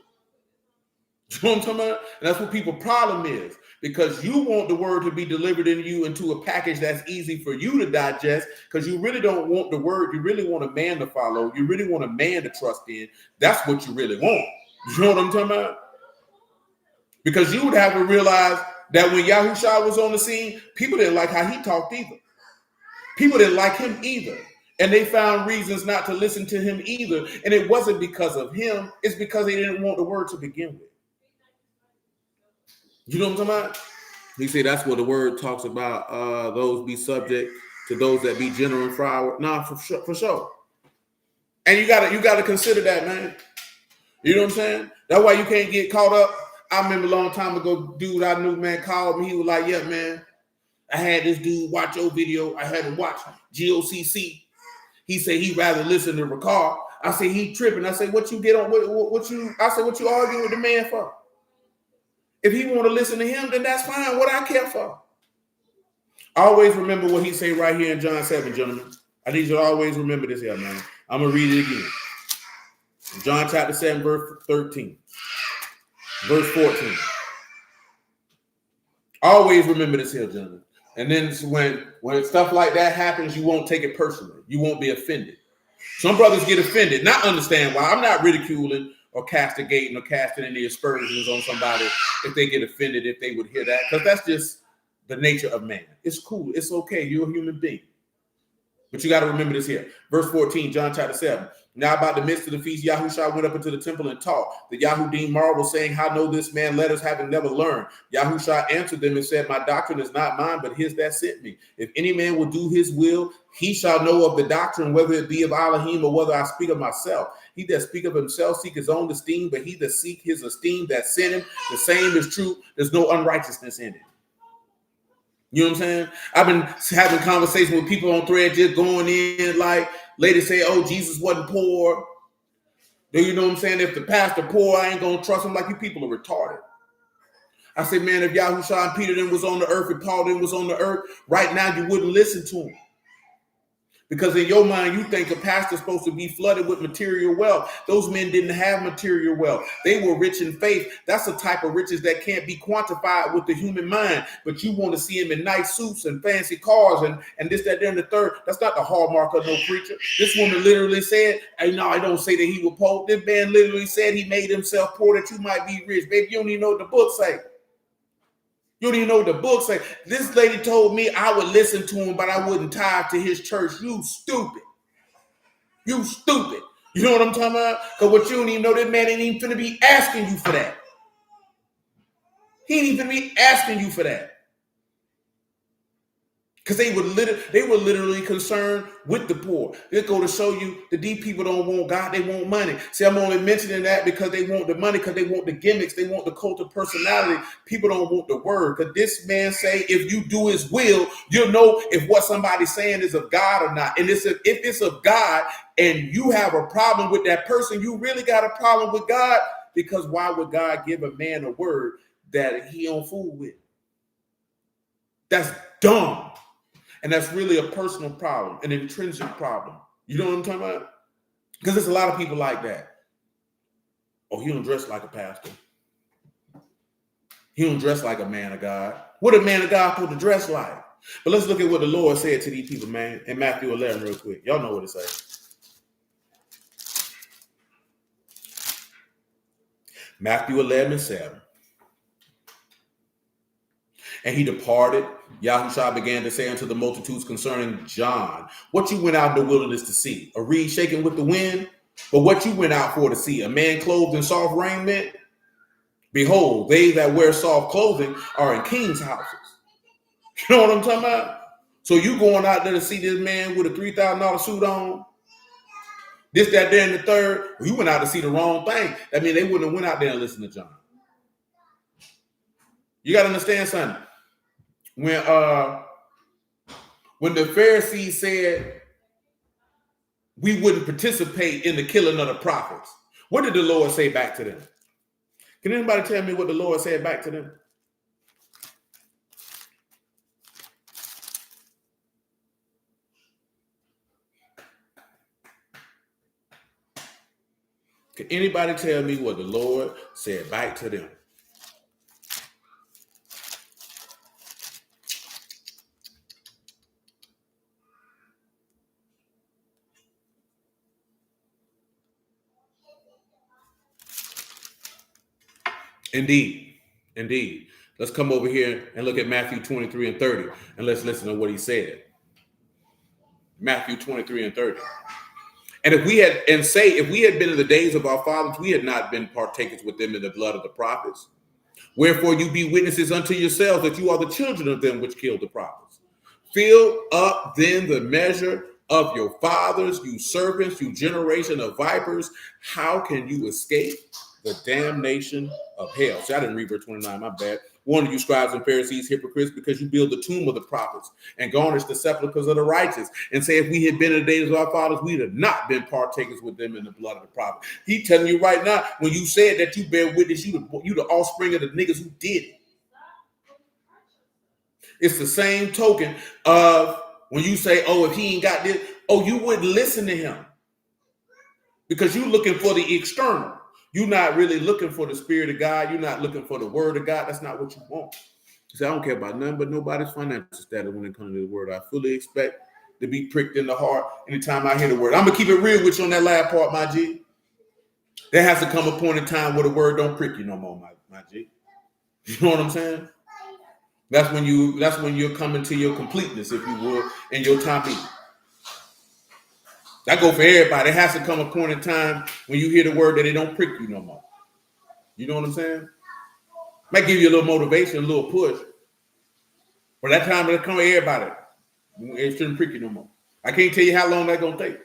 You know what I'm talking about? And that's what people's problem is. Because you want the word to be delivered in you into a package that's easy for you to digest, because you really don't want the word. You really want a man to follow. You really want a man to trust in. That's what you really want. You know what I'm talking about? Because you would have to realize that when Yahushua was on the scene, people didn't like how he talked either. People didn't like him either. And they found reasons not to listen to him either. And it wasn't because of him. It's because they didn't want the word to begin with. You know what I'm talking about? He said that's what the word talks about. Those be subject to those that be general and froward. Nah, for sure. And you gotta consider that, man. You know what I'm saying? That's why you can't get caught up. I remember a long time ago, dude I knew, man, called me. He was like, yeah, man, I had this dude watch your video. I had him watch GOCC. He said he'd rather listen to Ricard. I said, he tripping. I said, what you get on? What you arguing with the man for? If he want to listen to him, then that's fine. What I care for. Always remember what he say right here in John 7, gentlemen. I need you to always remember this here, man. I'm going to read it again. John chapter 7, verse 13. Verse 14. Always remember this here, gentlemen. And then when stuff like that happens, you won't take it personally. You won't be offended. Some brothers get offended, not understand why. I'm not ridiculing or castigating or casting any aspersions on somebody if they get offended, if they would hear that, because that's just the nature of man. It's cool. It's okay. You're a human being. But you got to remember this here. Verse 14, John chapter 7. Now about the midst of the feast, Yahushua went up into the temple and taught. The Yahudim marveled, saying, how know this man letters, having never learned? Yahushua answered them and said, my doctrine is not mine, but his that sent me. If any man will do his will, he shall know of the doctrine, whether it be of Elohim or whether I speak of myself. He that speak of himself seek his own esteem, but he that seek his esteem that sent him, the same is true. There's no unrighteousness in it. You know what I'm saying? I've been having conversations with people on Thread, just going in like ladies say, oh, Jesus wasn't poor. You know what I'm saying? If the pastor poor, I ain't going to trust him. Like, you people are retarded. I say, man, if Yahushua and Peter then was on the earth and Paul then was on the earth, right now you wouldn't listen to him. Because in your mind, you think a pastor's supposed to be flooded with material wealth. Those men didn't have material wealth. They were rich in faith. That's the type of riches that can't be quantified with the human mind. But you want to see him in nice suits and fancy cars and this, that, and the third. That's not the hallmark of no preacher. This woman literally said, hey, no, I don't say that he was poor. This man literally said he made himself poor that you might be rich. Baby, you don't even know what the book say. You don't even know what the book say. This lady told me I would listen to him, but I wouldn't tithe to his church. You stupid. You stupid. You know what I'm talking about? Because what you don't even know, that man ain't even finna be asking you for that. He ain't even be asking you for that. Because they were literally concerned with the poor. They go to show you that these people don't want God, they want money. See, I'm only mentioning that because they want the money, because they want the gimmicks, they want the cult of personality. People don't want the word. Because this man say, if you do his will, you'll know if what somebody's saying is of God or not. And if it's of God and you have a problem with that person, you really got a problem with God. Because why would God give a man a word that he don't fool with? That's dumb. And that's really a personal problem, an intrinsic problem. You know what I'm talking about? Because there's a lot of people like that. Oh, he don't dress like a pastor. He don't dress like a man of God. What a man of God supposed to dress like? But let's look at what the Lord said to these people, man, in Matthew 11 real quick. Y'all know what it says. Matthew 11:7. And he departed. Yahushua began to say unto the multitudes concerning John, what you went out in the wilderness to see? A reed shaken with the wind? But what you went out for to see? A man clothed in soft raiment? Behold, they that wear soft clothing are in kings' houses. You know what I'm talking about? So you going out there to see this man with a $3,000 suit on? This, that, there, and the third? Well, you went out to see the wrong thing. I mean, they wouldn't have went out there and listened to John. You got to understand something. When the Pharisees said we wouldn't participate in the killing of the prophets, what did the Lord say back to them? Can anybody tell me what the Lord said back to them? Can anybody tell me what the Lord said back to them? Indeed. Let's come over here and look at Matthew 23 and 30, and let's listen to what he said. Matthew 23 and 30. And if we had been in the days of our fathers, we had not been partakers with them in the blood of the prophets. Wherefore you be witnesses unto yourselves that you are the children of them which killed the prophets. Fill up then the measure of your fathers, you serpents, you generation of vipers. How can you escape the damnation of hell? See, I didn't read verse 29, my bad. One of you scribes and Pharisees, hypocrites, because you build the tomb of the prophets and garnish the sepulchres of the righteous, and say if we had been in the days of our fathers, we'd have not been partakers with them in the blood of the prophet. He telling you right now, when you said that you bear witness, you the offspring of the niggas who did it. It's the same token of when you say, oh, if he ain't got this, oh, you wouldn't listen to him because you're looking for the external. You're not really looking for the spirit of God. You're not looking for the word of God. That's not what you want. You say, I don't care about nothing but nobody's financial status when it comes to the word. I fully expect to be pricked in the heart anytime I hear the word. I'm gonna keep it real with you on that last part, my G. There has to come a point in time where the word don't prick you no more, my G. You know what I'm saying? That's when you're coming to your completeness, if you will, in your time being. That go for everybody. It has to come a point in time when you hear the word that it don't prick you no more. You know what I'm saying? Might give you a little motivation, a little push. But that time it'll come to everybody. It shouldn't prick you no more. I can't tell you how long that's gonna take.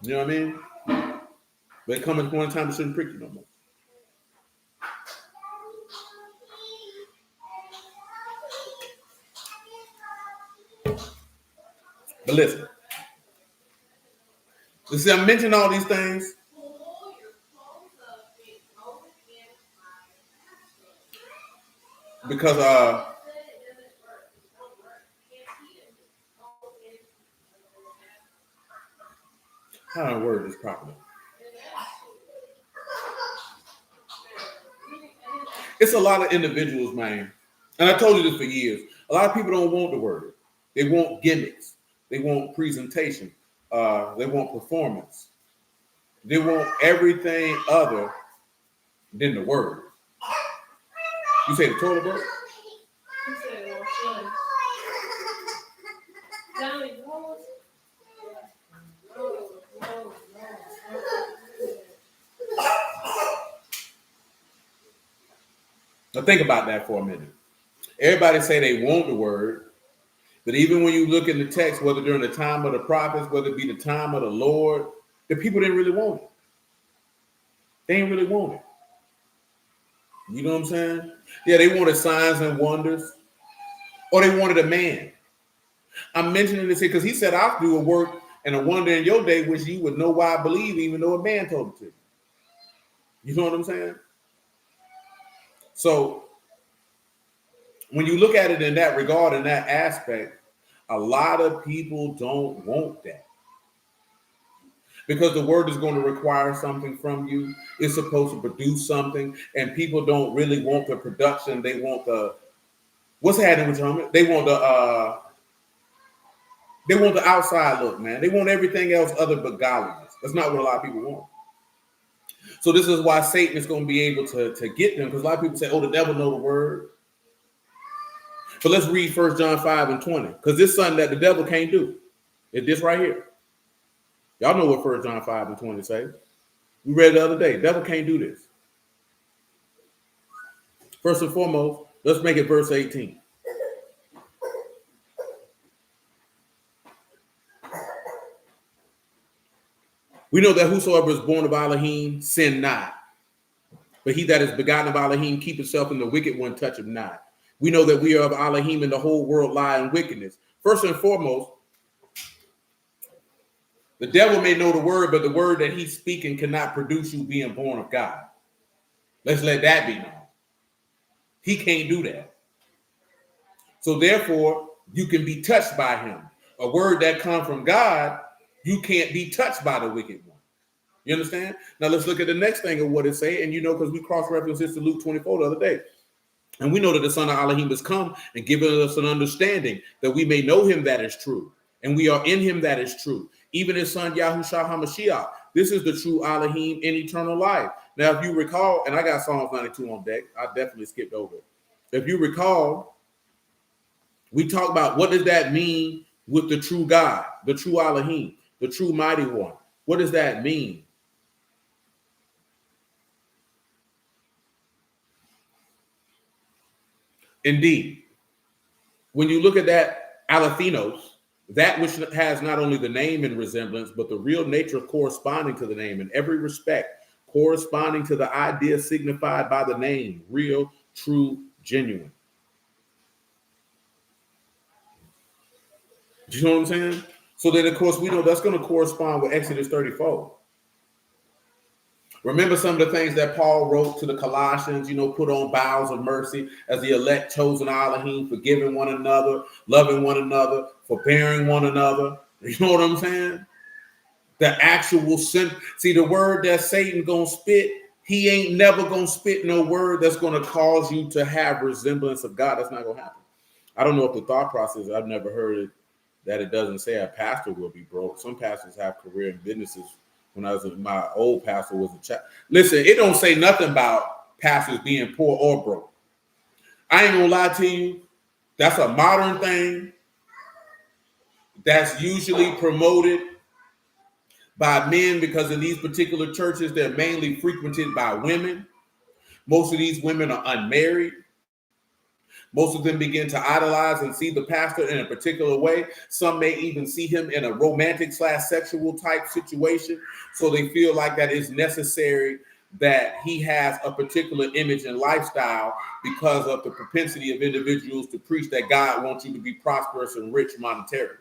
You know what I mean? But it comes a point in time it shouldn't prick you no more. But listen. You see, I mentioned all these things because how do I word this properly? It's a lot of individuals, man. And I told you this for years. A lot of people don't want the word. They want gimmicks. They want presentation. They want performance. They want everything other than the word. You say the toilet bowl? You said it was fun. Johnny, what? Now think about that for a minute. Everybody say they want the word, but even when you look in the text, whether during the time of the prophets, whether it be the time of the Lord, the people didn't really want it. They didn't really want it. You know what I'm saying? Yeah, they wanted signs and wonders, or they wanted a man. I'm mentioning this here because he said, I'll do a work and a wonder in your day, which you would know why I believe, even though a man told it to you. You know what I'm saying? So when you look at it in that regard, in that aspect, a lot of people don't want that. Because the word is going to require something from you. It's supposed to produce something, and people don't really want the production. They want the what's happening with you? They want the outside look, man. They want everything else other but godliness. That's not what a lot of people want. So this is why Satan is going to be able to get them, because a lot of people say, "Oh, the devil know the word." But let's read 1 John 5:20, because this is something that the devil can't do. It's this right here. Y'all know what 1 John 5:20 says. We read it the other day. Devil can't do this. First and foremost, let's make it verse 18. We know that whosoever is born of Elohim sin not. But he that is begotten of Elohim keep himself in the wicked one touch him not. We know that we are of Elohim and the whole world lie in wickedness. First and foremost, the devil may know the word, but the word that he's speaking cannot produce you being born of God. Let's let that be known. He can't do that. So therefore, you can be touched by him. A word that comes from God, you can't be touched by the wicked one. You understand? Now let's look at the next thing of what it say. And you know, because we cross-referenced this to Luke 24 the other day. And we know that the Son of Elohim has come and given us an understanding that we may know him that is true. And we are in him that is true. Even his son Yahushua HaMashiach. This is the true Elohim in eternal life. Now, if you recall, and I got Psalms 92 on deck. I definitely skipped over it. If you recall, we talked about what does that mean with the true God, the true Elohim, the true mighty one. What does that mean? Indeed, when you look at that Alethinos, that which has not only the name in resemblance, but the real nature corresponding to the name in every respect, corresponding to the idea signified by the name, real, true, genuine. Do you know what I'm saying? So then, of course, we know that's going to correspond with Exodus 34. Remember some of the things that Paul wrote to the Colossians, you know, put on bowels of mercy as the elect chosen Elohim, forgiving one another, loving one another, forbearing one another. You know what I'm saying? The actual sin. See, the word that Satan gonna spit, he ain't never gonna spit no word that's gonna cause you to have resemblance of God. That's not gonna happen. I don't know if the thought process, I've never heard it that it doesn't say a pastor will be broke. Some pastors have career in businesses. When I was my old pastor was a child. Listen, it don't say nothing about pastors being poor or broke. I ain't gonna lie to you. That's a modern thing that's usually promoted by men because in these particular churches, they're mainly frequented by women. Most of these women are unmarried. Most of them begin to idolize and see the pastor in a particular way. Some may even see him in a romantic/sexual type situation. So they feel like that it's necessary that he has a particular image and lifestyle because of the propensity of individuals to preach that God wants you to be prosperous and rich monetarily.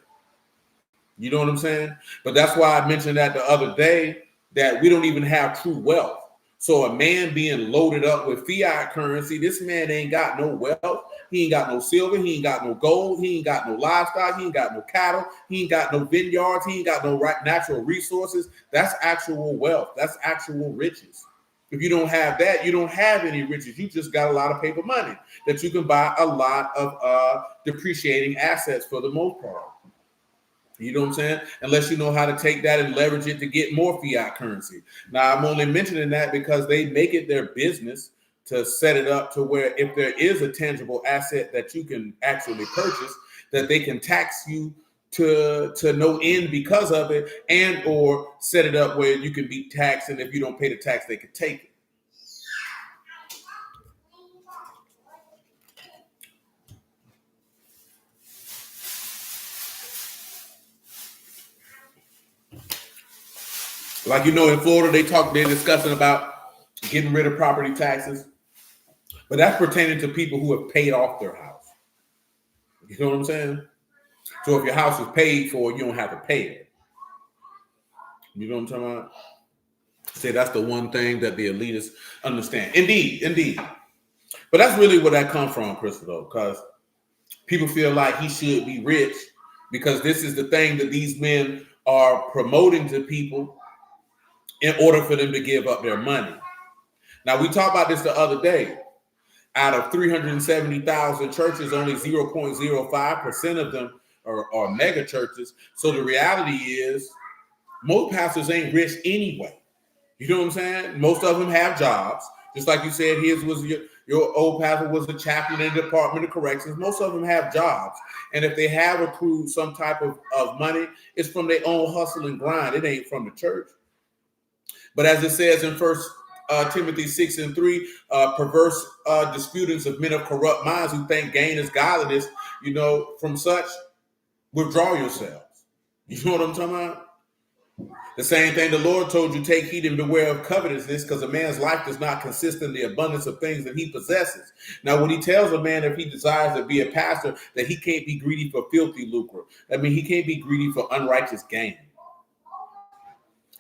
You know what I'm saying? But that's why I mentioned that the other day, that we don't even have true wealth. So a man being loaded up with fiat currency, this man ain't got no wealth. He ain't got no silver. He ain't got no gold. He ain't got no livestock. He ain't got no cattle. He ain't got no vineyards. He ain't got no natural resources. That's actual wealth. That's actual riches. If you don't have that, you don't have any riches. You just got a lot of paper money that you can buy a lot of depreciating assets for the most part. You know what I'm saying? Unless you know how to take that and leverage it to get more fiat currency. Now, I'm only mentioning that because they make it their business to set it up to where if there is a tangible asset that you can actually purchase, that they can tax you to no end because of it, and or set it up where you can be taxed, and if you don't pay the tax, they can take it. Like, you know, in Florida, they're discussing about getting rid of property taxes, but that's pertaining to people who have paid off their house. You know what I'm saying? So if your house is paid for, you don't have to pay it. You know what I'm talking about? Say that's the one thing that the elitists understand. Indeed. But that's really where that comes from, Crystal, though, because people feel like he should be rich because this is the thing that these men are promoting to people in order for them to give up their money. Now, we talked about this the other day. Out of 370,000 churches, only 0.05% of them are mega churches. So the reality is most pastors ain't rich anyway. You know what I'm saying? Most of them have jobs. Just like you said, his was your old pastor was the chaplain in the Department of Corrections. Most of them have jobs. And if they have accrued some type of money, it's from their own hustle and grind. It ain't from the church. But as it says in First Timothy 6:3, perverse disputings of men of corrupt minds who think gain is godliness, you know, from such withdraw yourselves. You know what I'm talking about? The same thing the Lord told you, take heed and beware of covetousness, because a man's life does not consist in the abundance of things that he possesses. Now, when he tells a man if he desires to be a pastor, that he can't be greedy for filthy lucre. I mean, he can't be greedy for unrighteous gain.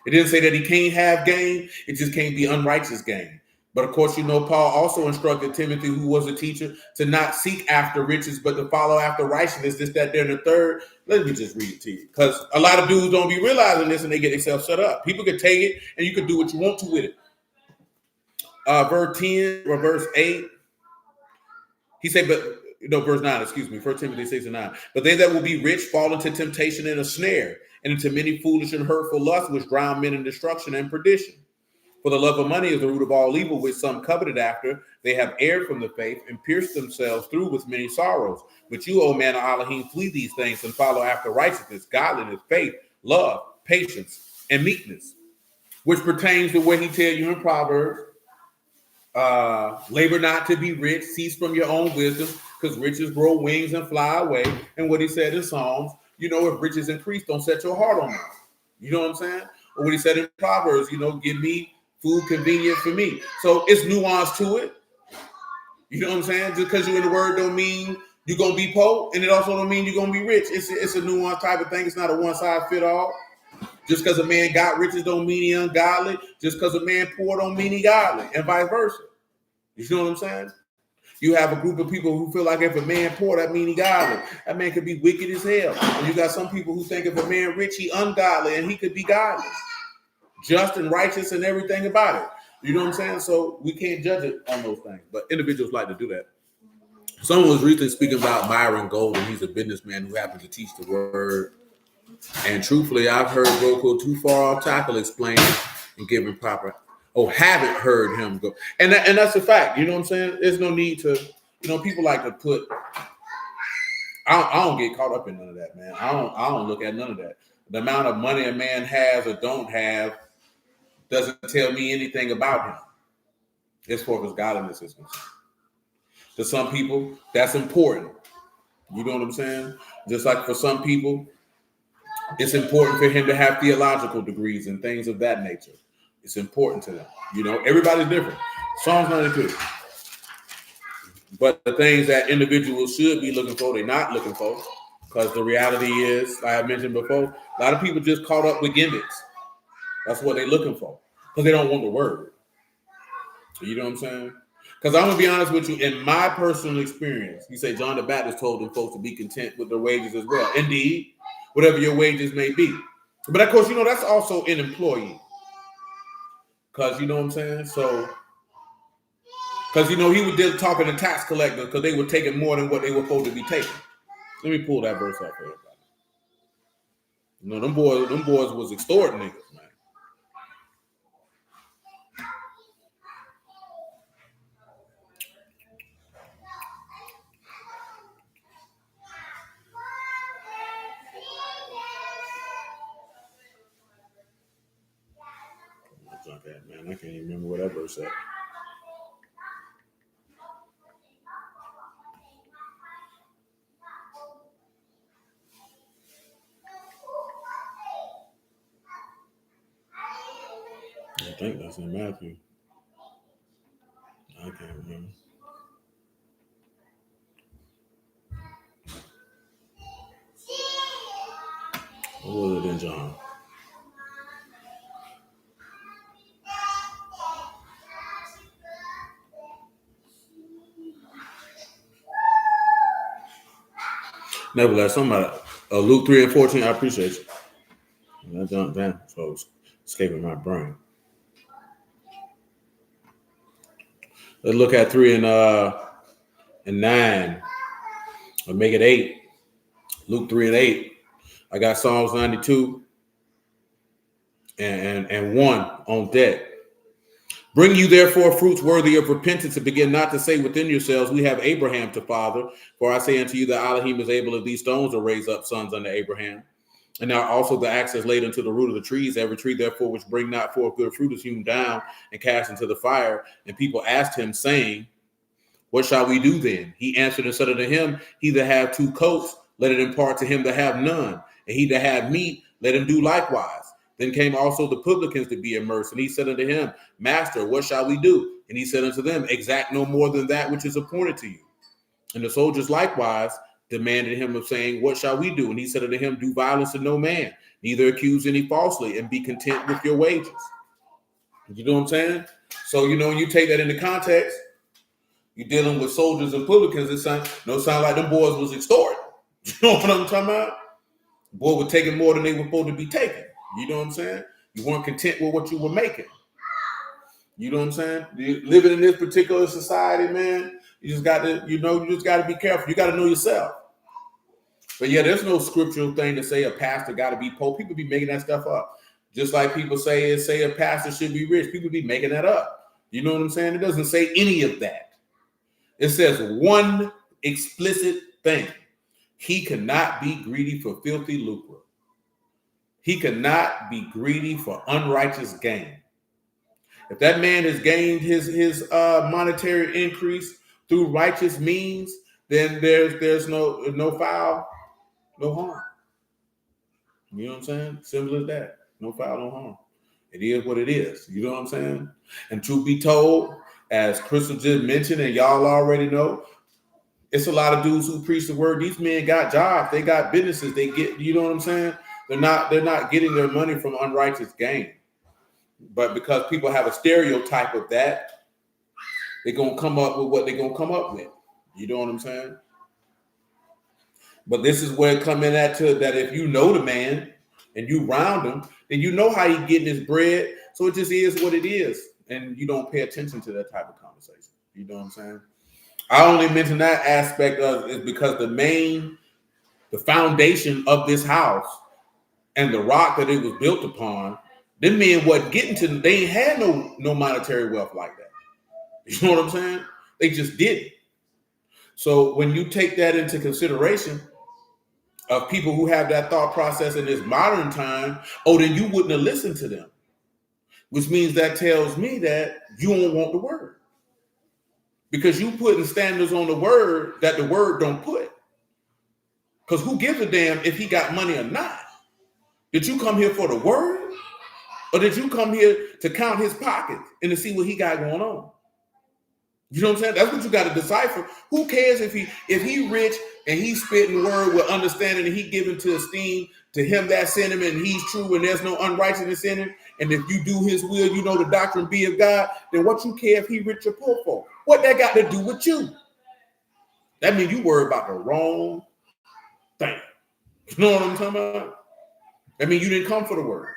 It didn't say that he can't have gain. It just can't be unrighteous gain. But of course, you know, Paul also instructed Timothy, who was a teacher, to not seek after riches, but to follow after righteousness, this, that, there, and the third. Let me just read it to you. Because a lot of dudes don't be realizing this and they get themselves shut up. People can take it and you can do what you want to with it. Verse 10 or verse 8. He said, verse 9, excuse me, 1 Timothy 6:9. But they that will be rich fall into temptation and a snare, and into many foolish and hurtful lusts, which drown men in destruction and perdition. For the love of money is the root of all evil, which some coveted after. They have erred from the faith and pierced themselves through with many sorrows. But you, O man of Elohim, flee these things and follow after righteousness, godliness, faith, love, patience, and meekness, which pertains to what he tells you in Proverbs. Labor not to be rich, cease from your own wisdom, because riches grow wings and fly away. And what he said in Psalms, you know, if riches increase, don't set your heart on them. You know what I'm saying? Or what he said in Proverbs, you know, give me food convenient for me. So it's nuance to it. You know what I'm saying? Just because you're in the word don't mean you're going to be poor, and it also don't mean you're going to be rich. It's a nuance type of thing. It's not a one-size-fit-all. Just because a man got riches don't mean he ungodly. Just because a man poor don't mean he godly, and vice versa. You know what I'm saying? You have a group of people who feel like if a man poor, that means he godly. That man could be wicked as hell. And you got some people who think if a man rich, he ungodly, and he could be godly, just and righteous and everything about it. You know what I'm saying? So we can't judge it on those things, but individuals like to do that. Someone was recently speaking about Myron Golden. He's a businessman who happens to teach the word. And truthfully, I've heard Bro go too far off tackle explaining and giving proper. Oh, haven't heard him go. And that's a fact. You know what I'm saying? There's no need to, people like to put. I don't get caught up in none of that, man. I don't look at none of that. The amount of money a man has or don't have doesn't tell me anything about him as far as godliness is concerned. To some people, that's important. You know what I'm saying? Just like for some people, it's important for him to have theological degrees and things of that nature. It's important to them. Everybody's different. Psalms 92. But the things that individuals should be looking for, they're not looking for. Because the reality is, like I mentioned before, a lot of people just caught up with gimmicks. That's what they're looking for. Because they don't want the word. You know what I'm saying? Because I'm going to be honest with you, in my personal experience, you say John the Baptist told them folks to be content with their wages as well. Indeed, whatever your wages may be. But of course, that's also an employee. Because, you know what I'm saying? So, because, he was just talking to tax collectors because they were taking more than what they were supposed to be taking. Let me pull that verse up for everybody. Them boys was extorting niggas, man. Man, I can't even remember what that verse said. I think that's in Matthew. I can't remember. What was it in John? Nevertheless, somebody, Luke 3 and 14, I appreciate you. That jumped down, so it's escaping my brain. Let's look at 3 and 9, or make it 8. Luke 3 and 8. I got Psalms 92 and 1 on deck. Bring you therefore fruits worthy of repentance, and begin not to say within yourselves, we have Abraham to father. For I say unto you that Elohim is able of these stones to raise up sons unto Abraham. And now also the axe is laid unto the root of the trees. Every tree therefore which bring not forth good fruit is hewn down and cast into the fire. And people asked him, saying, what shall we do then? He answered and said unto him, he that have 2 coats, let it impart to him that have none. And he that have meat, let him do likewise. Then came also the publicans to be immersed. And he said unto him, Master, what shall we do? And he said unto them, exact no more than that which is appointed to you. And the soldiers likewise demanded him of saying, what shall we do? And he said unto him, do violence to no man, neither accuse any falsely, and be content with your wages. You know what I'm saying? So, when you take that into context, you're dealing with soldiers and publicans. It sound like them boys was extorted. You know what I'm talking about? Boy were taking more than they were supposed to be taking. You know what I'm saying? You weren't content with what you were making. You know what I'm saying? Living in this particular society, man, you just got to, you just got to be careful. You got to know yourself. But yeah, there's no scriptural thing to say a pastor got to be poor. People be making that stuff up. Just like people say a pastor should be rich. People be making that up. You know what I'm saying? It doesn't say any of that. It says one explicit thing. He cannot be greedy for filthy lucre. He cannot be greedy for unrighteous gain. If that man has gained his monetary increase through righteous means, then there's no foul, no harm. You know what I'm saying? Simple as that. No foul, no harm. It is what it is. You know what I'm saying? And truth be told, as Crystal just mentioned, and y'all already know, it's a lot of dudes who preach the word. These men got jobs. They got businesses. They get, you know what I'm saying? They're not getting their money from unrighteous gain. But because people have a stereotype of that, they're going to come up with what they're going to come up with. You know what I'm saying? But this is where it comes in at to that if you know the man and you round him, then you know how he's getting his bread. So it just is what it is. And you don't pay attention to that type of conversation. You know what I'm saying? I only mention that aspect of it because the foundation of this house and the rock that it was built upon, them men wasn't getting to, they ain't had no monetary wealth like that. You know what I'm saying? They just didn't. So when you take that into consideration of people who have that thought process in this modern time, oh, then you wouldn't have listened to them. Which means that tells me that you don't want the word. Because you putting standards on the word that the word don't put. Because who gives a damn if he got money or not? Did you come here for the word? Or did you come here to count his pockets and to see what he got going on? You know what I'm saying? That's what you got to decipher. Who cares if he rich and he's spitting word with understanding and he given to esteem to him that sent him and he's true and there's no unrighteousness in him. And if you do his will, you know the doctrine be of God, then what you care if he rich or poor for? What that got to do with you? That means you worry about the wrong thing. You know what I'm talking about? That means you didn't come for the word.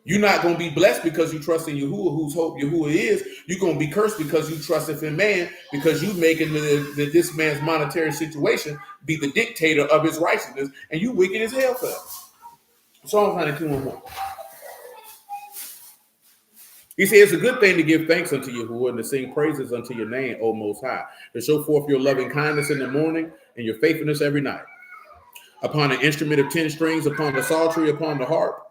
You're not going to be blessed because you trust in Yahuwah, whose hope Yahuwah is. You're going to be cursed because you trust in man, because you making this man's monetary situation be the dictator of his righteousness, and you wicked as hell for that. Psalm 92 and 1. He says it's a good thing to give thanks unto Yahuwah and to sing praises unto your name, O Most High, to show forth your loving kindness in the morning and your faithfulness every night. Upon an instrument of 10 strings, upon the psaltery, upon the harp,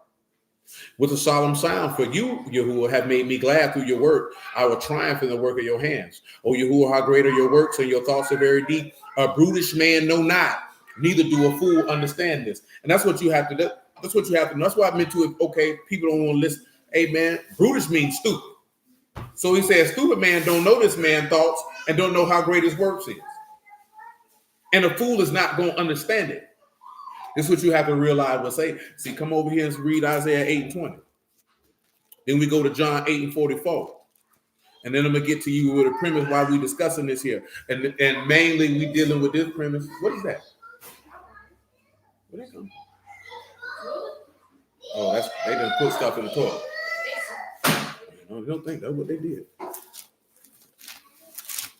with a solemn sound, for you, Yahuwah, have made me glad through your work. I will triumph in the work of your hands. O Yahuwah, how great are your works, and your thoughts are very deep. A brutish man know not, neither do a fool understand this. And that's what you have to do. That's what you have to know. That's why I meant to it. Okay, people don't want to listen. Hey, man, brutish means stupid. So he says, stupid man don't know this man's thoughts and don't know how great his works is. And a fool is not going to understand it. This is what you have to realize. We'll say, see, come over here and read Isaiah 8:20. Then we go to John 8:44. And then I'm going to get to you with a premise why we discussing this here. And mainly we dealing with this premise. What is that? What is that? Oh, that's they done put stuff in the toilet. You don't think that's what they did.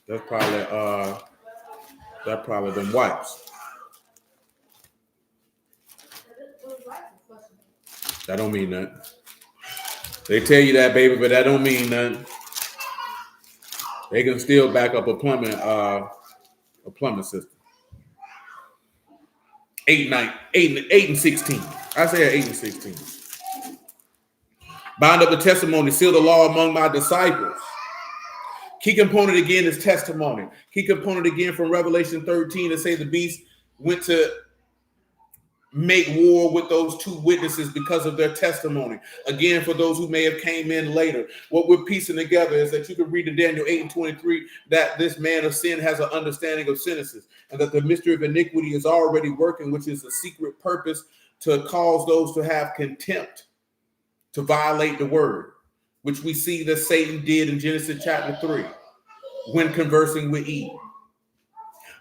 That's probably them wipes. That don't mean nothing. They tell you that, baby, but that don't mean nothing. They can still back up a plumbing system. 8 and 16. I say 8 and 16. Bind up the testimony, seal the law among my disciples. Key component again is testimony. Key component again from Revelation 13 to say the beast went to make war with those two witnesses because of their testimony. Again, for those who may have came in later, what we're piecing together is that you can read in Daniel 8 and 23 that this man of sin has an understanding of sentences and that the mystery of iniquity is already working, which is a secret purpose to cause those to have contempt, to violate the word, which we see that Satan did in Genesis chapter 3 when conversing with Eve.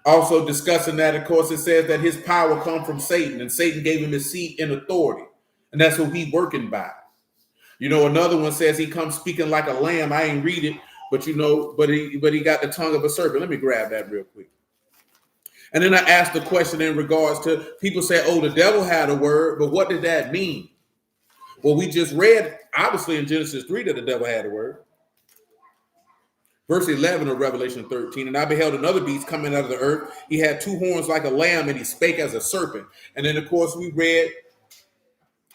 Also discussing that, of course, it says that his power comes from Satan, and Satan gave him his seat and authority, and that's who he working by. You know, another one says he comes speaking like a lamb. I ain't read it, but you know, but he got the tongue of a serpent. Let me grab that real quick. And then I asked the question in regards to people say, oh, the devil had a word, but what did that mean? Well, we just read, obviously, in Genesis 3 that the devil had a word. Verse 11 of Revelation 13, and I beheld another beast coming out of the earth. He had two horns like a lamb, and he spake as a serpent. And then, of course, we read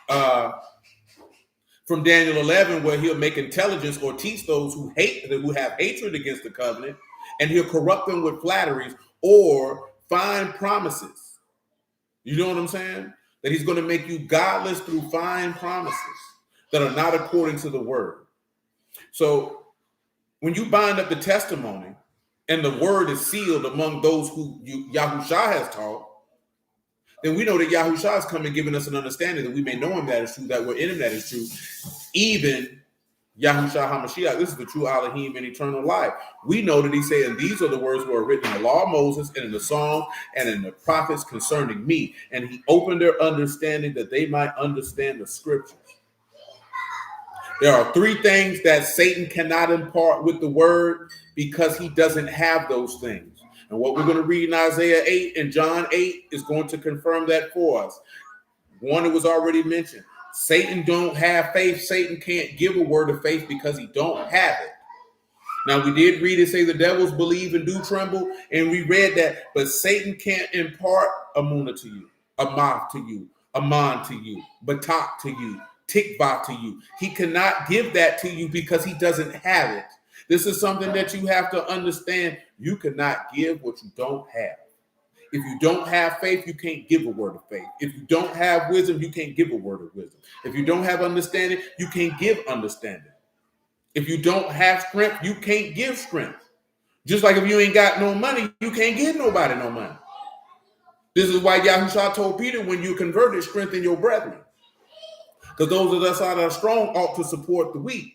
from Daniel 11, where he'll make intelligence or teach those who have hatred against the covenant, and he'll corrupt them with flatteries or fine promises. You know what I'm saying? That he's going to make you godless through fine promises that are not according to the word. So when you bind up the testimony and the word is sealed among those who Yahushua has taught, then we know that Yahushua is coming giving us an understanding that we may know him that is true, that we're in him that is true. Even Yahushua HaMashiach, this is the true Elohim and eternal life. We know that he said, and these are the words that were written in the law of Moses and in the Psalms and in the prophets concerning me. And he opened their understanding that they might understand the scriptures. There are three things that Satan cannot impart with the word because he doesn't have those things. And what we're going to read in Isaiah 8 and John 8 is going to confirm that for us. One, it was already mentioned. Satan don't have faith. Satan can't give a word of faith because he don't have it. Now, we did read it say the devils believe and do tremble, and we read that, but Satan can't impart a muna to you, a mouth to you, a man to you, batak to you, tikva to you. He cannot give that to you because he doesn't have it. This is something that you have to understand. You cannot give what you don't have. If you don't have faith, you can't give a word of faith. If you don't have wisdom, you can't give a word of wisdom. If you don't have understanding, you can't give understanding. If you don't have strength, you can't give strength. Just like if you ain't got no money, you can't give nobody no money. This is why Yahushua told Peter, when you converted, strengthen your brethren. Because those of us that are strong ought to support the weak.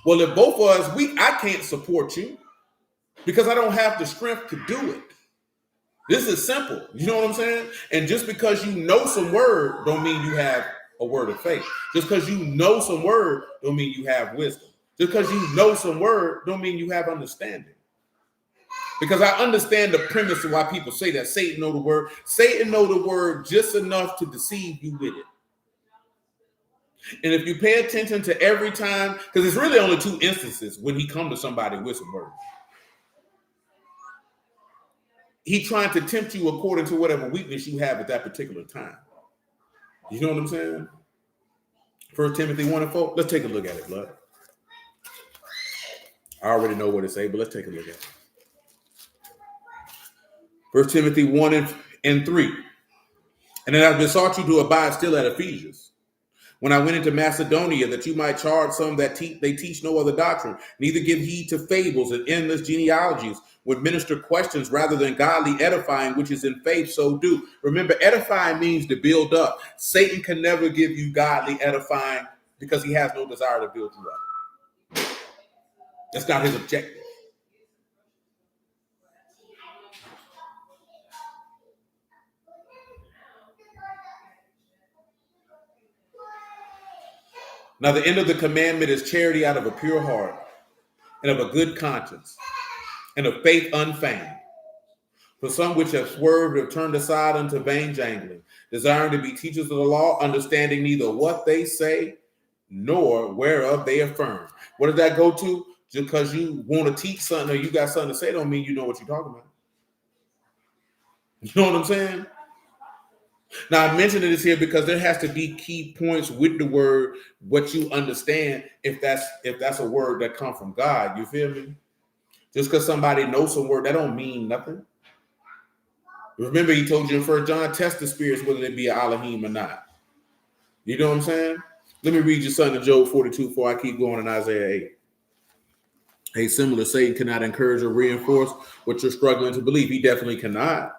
Well, if both of us weak, I can't support you because I don't have the strength to do it. This is simple. You know what I'm saying? And just because you know some word don't mean you have a word of faith. Just because you know some word don't mean you have wisdom. Just because you know some word don't mean you have understanding. Because I understand the premise of why people say that Satan know the word. Satan know the word just enough to deceive you with it. And if you pay attention to every time, because it's really only two instances when he come to somebody with some words. He trying to tempt you according to whatever weakness you have at that particular time. You know what I'm saying? 1 Timothy 1 and 4. Let's take a look at it, blood. I already know what it say, but let's take a look at it. 1 Timothy 1 and 3. And then I besought you to abide still at Ephesians, when I went into Macedonia, that you might charge some that they teach no other doctrine, neither give heed to fables and endless genealogies, would minister questions rather than godly edifying, which is in faith, so do. Remember, edifying means to build up. Satan can never give you godly edifying because he has no desire to build you up. That's not his objective. Now, the end of the commandment is charity out of a pure heart and of a good conscience and of faith unfeigned. For some which have swerved have turned aside unto vain jangling, desiring to be teachers of the law, understanding neither what they say nor whereof they affirm. What does that go to? Just because you want to teach something or you got something to say don't mean you know what you're talking about. You know what I'm saying? Now, I mentioned this here because there has to be key points with the word, what you understand, if that's a word that comes from God. You feel me? Just because somebody knows some word, that don't mean nothing. Remember, he told you in 1 John, test the spirits, whether they be Elohim or not. You know what I'm saying? Let me read you something in Job 42 before I keep going in Isaiah 8. A similar Satan cannot encourage or reinforce what you're struggling to believe. He definitely cannot.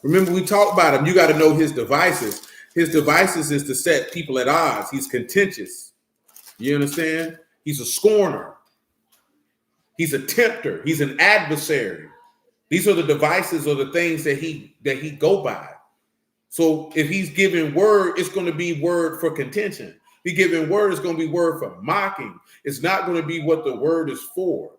Remember, we talked about him. You got to know his devices. His devices is to set people at odds. He's contentious. You understand? He's a scorner. He's a tempter. He's an adversary. These are the devices or the things that he go by. So if he's giving word, it's going to be word for contention. If he's giving word, it's going to be word for mocking. It's not going to be what the word is for.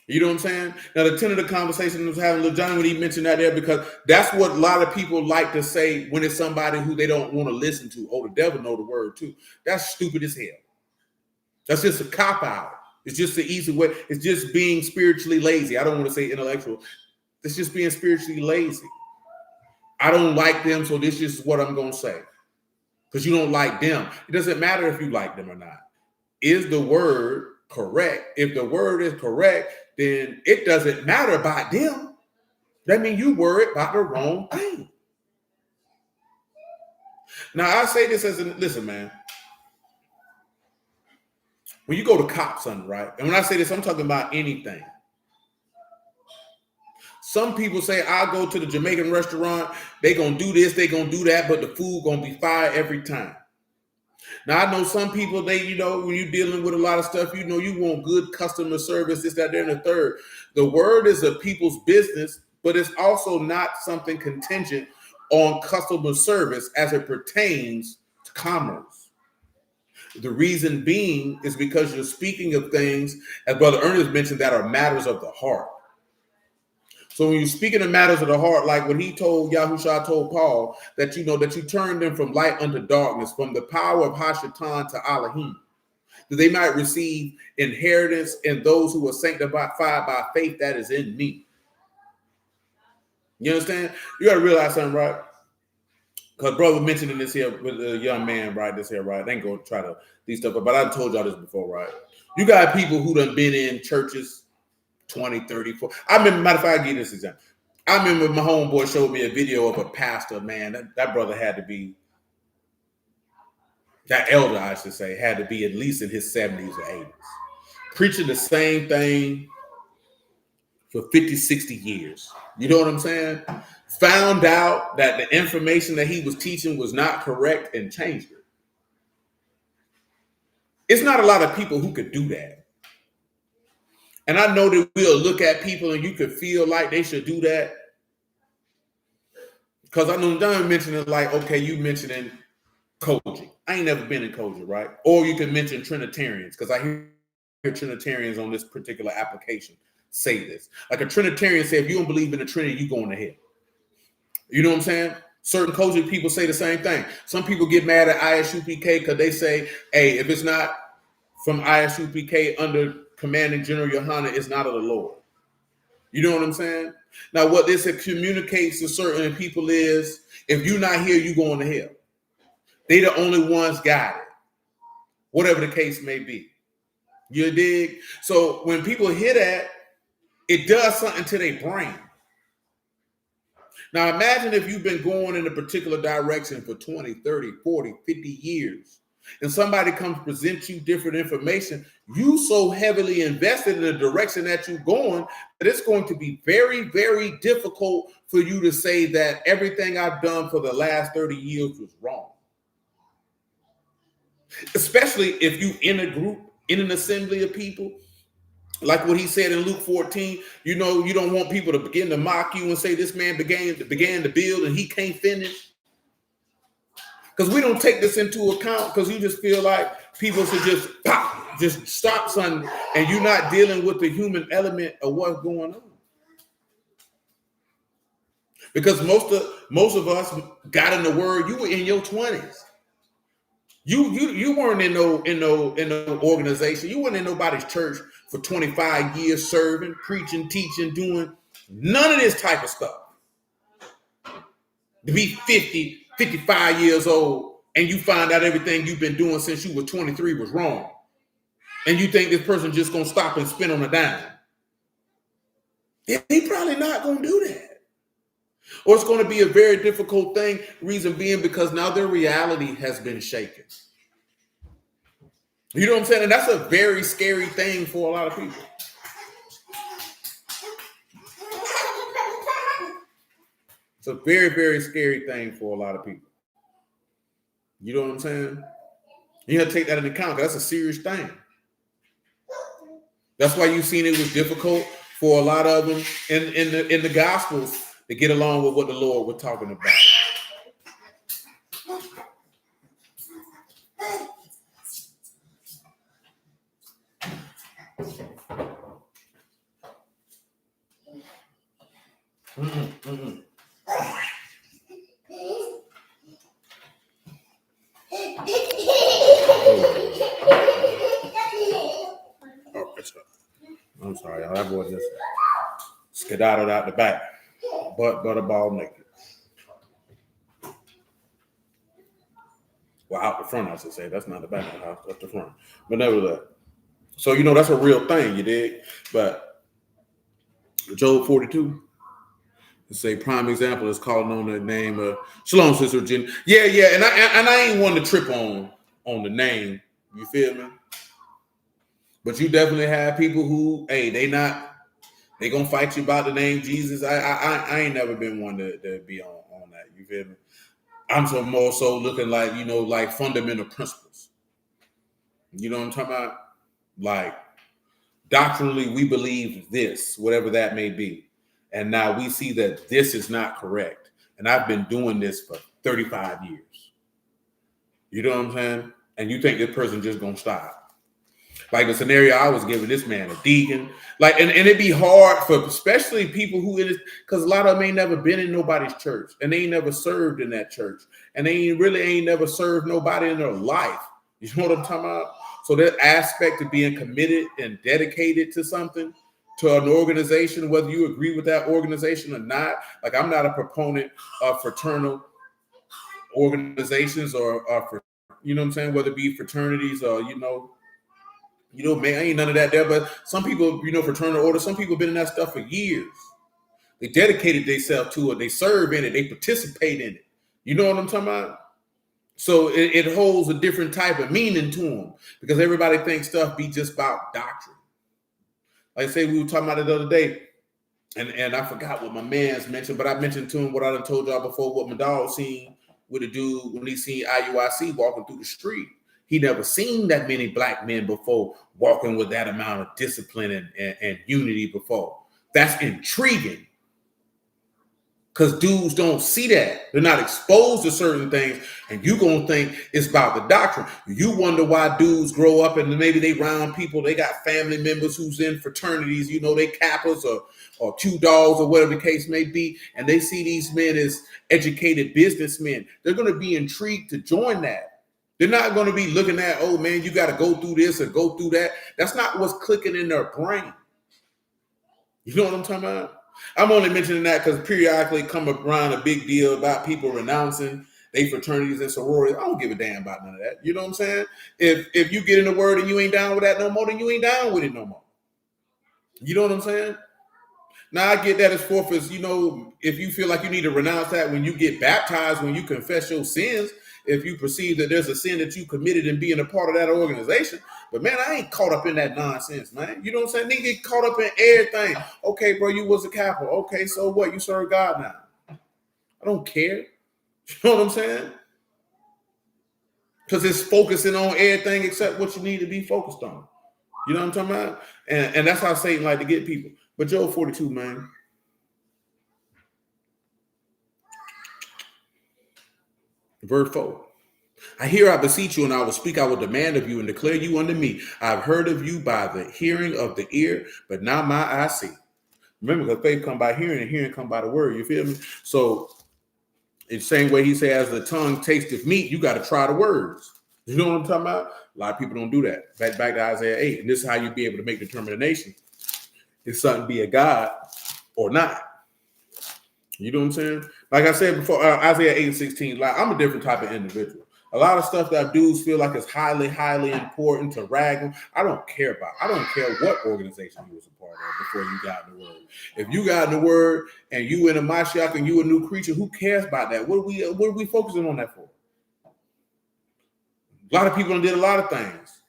You know what I'm saying? Now, the tenor of the conversation I was having with Johnny when he mentioned that there, because that's what a lot of people like to say when it's somebody who they don't want to listen to. Oh, the devil know the word too. That's stupid as hell. That's just a cop-out. It's just the easy way. It's just being spiritually lazy. I don't want to say intellectual. It's just being spiritually lazy. I don't like them, so this is what I'm going to say. Because you don't like them. It doesn't matter if you like them or not. Is the word correct? If the word is correct, then it doesn't matter about them. That means you worried about the wrong thing. Now, I say this listen, man. When you go to cop something, right? And when I say this, I'm talking about anything. Some people say, I'll go to the Jamaican restaurant. They going to do this, they going to do that, but the food going to be fire every time. Now, I know some people, when you're dealing with a lot of stuff, you want good customer service, this, that, there, and the third. The word is a people's business, but it's also not something contingent on customer service as it pertains to commerce. The reason being is because you're speaking of things, as Brother Ernest mentioned, that are matters of the heart. So when you're speaking of matters of the heart, like when he told Yahushua told Paul that that you turned them from light unto darkness, from the power of Hashatan to Elohim, that they might receive inheritance in those who are sanctified by faith that is in me. You understand? You got to realize something, right? Because brother mentioning this here with a young man, right? This here, right? They ain't gonna try to these stuff, but I told y'all this before, right? You got people who done been in churches 20, 30, 40. I remember, matter of fact, I'll give you this example. I remember my homeboy showed me a video of a pastor, man. That brother had to be, that elder, I should say, had to be at least in his 70s or 80s. Preaching the same thing for 50, 60 years. You know what I'm saying? Found out that the information that he was teaching was not correct and changed it. It's not a lot of people who could do that. And I know that we'll look at people and you could feel like they should do that. Because I know Don mentioning like, okay, you mentioning Koji. I ain't never been in Koji, right? Or you can mention Trinitarians, because I hear Trinitarians on this particular application say this. Like a Trinitarian say, if you don't believe in the Trinity, you going to hell. You know what I'm saying? Certain Koji people say the same thing. Some people get mad at ISUPK because they say, hey, if it's not from ISUPK under Commanding General Yohana, it's not of the Lord. You know what I'm saying? Now, what this communicates to certain people is, if you're not here, you're going to hell. They the only ones got it. Whatever the case may be. You dig? So when people hear that, it does something to their brain. Now imagine if you've been going in a particular direction for 20, 30, 40, 50 years, and somebody comes to present you different information. You so heavily invested in the direction that you're going that it's going to be very, very difficult for you to say that everything I've done for the last 30 years was wrong. Especially if you in a group, in an assembly of people, like what he said in Luke 14, you don't want people to begin to mock you and say this man began to build and he can't finish. Because we don't take this into account, because you just feel like people should just stop something, and you're not dealing with the human element of what's going on. Because most of us got in the word, you were in your 20s. You weren't in no organization. You weren't in nobody's church for 25 years serving, preaching, teaching, doing none of this type of stuff. To be 50, 55 years old and you find out everything you've been doing since you were 23 was wrong. And you think this person just gonna stop and spin on a dime. They probably not gonna do that. Or it's gonna be a very difficult thing, reason being because now their reality has been shaken. You know what I'm saying? And that's a very scary thing for a lot of people. It's a very, very scary thing for a lot of people. You know what I'm saying? You have to take that into account. That's a serious thing. That's why you've seen it was difficult for a lot of them in the Gospels to get along with what the Lord was talking about. I'm sorry, y'all. That boy just skedaddled out the back, butterball naked. Well, out the front, I should say. That's not the back of the house. That's the front. But nevertheless. So, that's a real thing, you dig? But Job 42, it's a prime example is calling on the name of Shalom, Sister Virginia. Yeah, and I ain't one to trip on the name. You feel me? But you definitely have people who, hey, they gonna fight you about the name Jesus. I ain't never been one to be on that. You feel me? I'm so more so looking like, like fundamental principles. You know what I'm talking about? Like doctrinally, we believe this, whatever that may be. And now we see that this is not correct. And I've been doing this for 35 years. You know what I'm saying? and you think this person just gonna stop. Like the scenario I was giving this man, a deacon, like, and it'd be hard for especially people who in it, because a lot of them ain't never been in nobody's church, and they ain't never served in that church, and they ain't never served nobody in their life. You know what I'm talking about? So that aspect of being committed and dedicated to something, to an organization, whether you agree with that organization or not. Like, I'm not a proponent of fraternal organizations or for, you know what I'm saying, whether it be fraternities or, man, ain't none of that there. But some people, fraternal order, some people been in that stuff for years. They dedicated themselves to it. They serve in it. They participate in it. You know what I'm talking about? So it holds a different type of meaning to them, because everybody thinks stuff be just about doctrine. Like I say, we were talking about it the other day, and I forgot what my man's mentioned, but I mentioned to him what I done told y'all before, what my dog seen with a dude when he seen IUIC walking through the street. He never seen that many black men before walking with that amount of discipline and unity before. That's intriguing, because dudes don't see that. They're not exposed to certain things, and you going to think it's about the doctrine. You wonder why dudes grow up and maybe they round people, they got family members who's in fraternities, they Kappas or Q dogs or whatever the case may be, and they see these men as educated businessmen. They're going to be intrigued to join that. They're not going to be looking at, oh man, you got to go through this or go through that. That's not what's clicking in their brain. You know what I'm talking about? I'm only mentioning that because periodically come around a big deal about people renouncing they fraternities and sororities. I don't give a damn about none of that. You know what I'm saying? If you get in the word and you ain't down with that no more, then you ain't down with it no more. You know what I'm saying? Now I get that as forth as, if you feel like you need to renounce that when you get baptized, when you confess your sins, if you perceive that there's a sin that you committed in being a part of that organization. But man, I ain't caught up in that nonsense, man. You know what I'm saying? Nigga get caught up in everything. Okay, bro, you was a Kappa. Okay, so what? You serve God now. I don't care. You know what I'm saying? Because it's focusing on everything except what you need to be focused on. You know what I'm talking about? And that's how Satan like to get people. But Job 42, man. Verse 4. I hear, I beseech you, and I will speak, I will demand of you, and declare you unto me. I've heard of you by the hearing of the ear, but now my eyes see. Remember, because faith come by hearing, and hearing come by the word. You feel me? So, in the same way he says, as the tongue tasteth meat, you got to try the words. You know what I'm talking about? A lot of people don't do that. Back to Isaiah 8. And this is how you be able to make determination. If something be a God or not. You know what I'm saying? Like I said before, Isaiah 8:16, like, I'm a different type of individual. A lot of stuff that dudes feel like is highly, highly important to rag them, I don't care about. I don't care what organization you was a part of before you got in the word. If you got in the word and you in a Mashiach and you a new creature, who cares about that? What are we focusing on that for? A lot of people did a lot of things.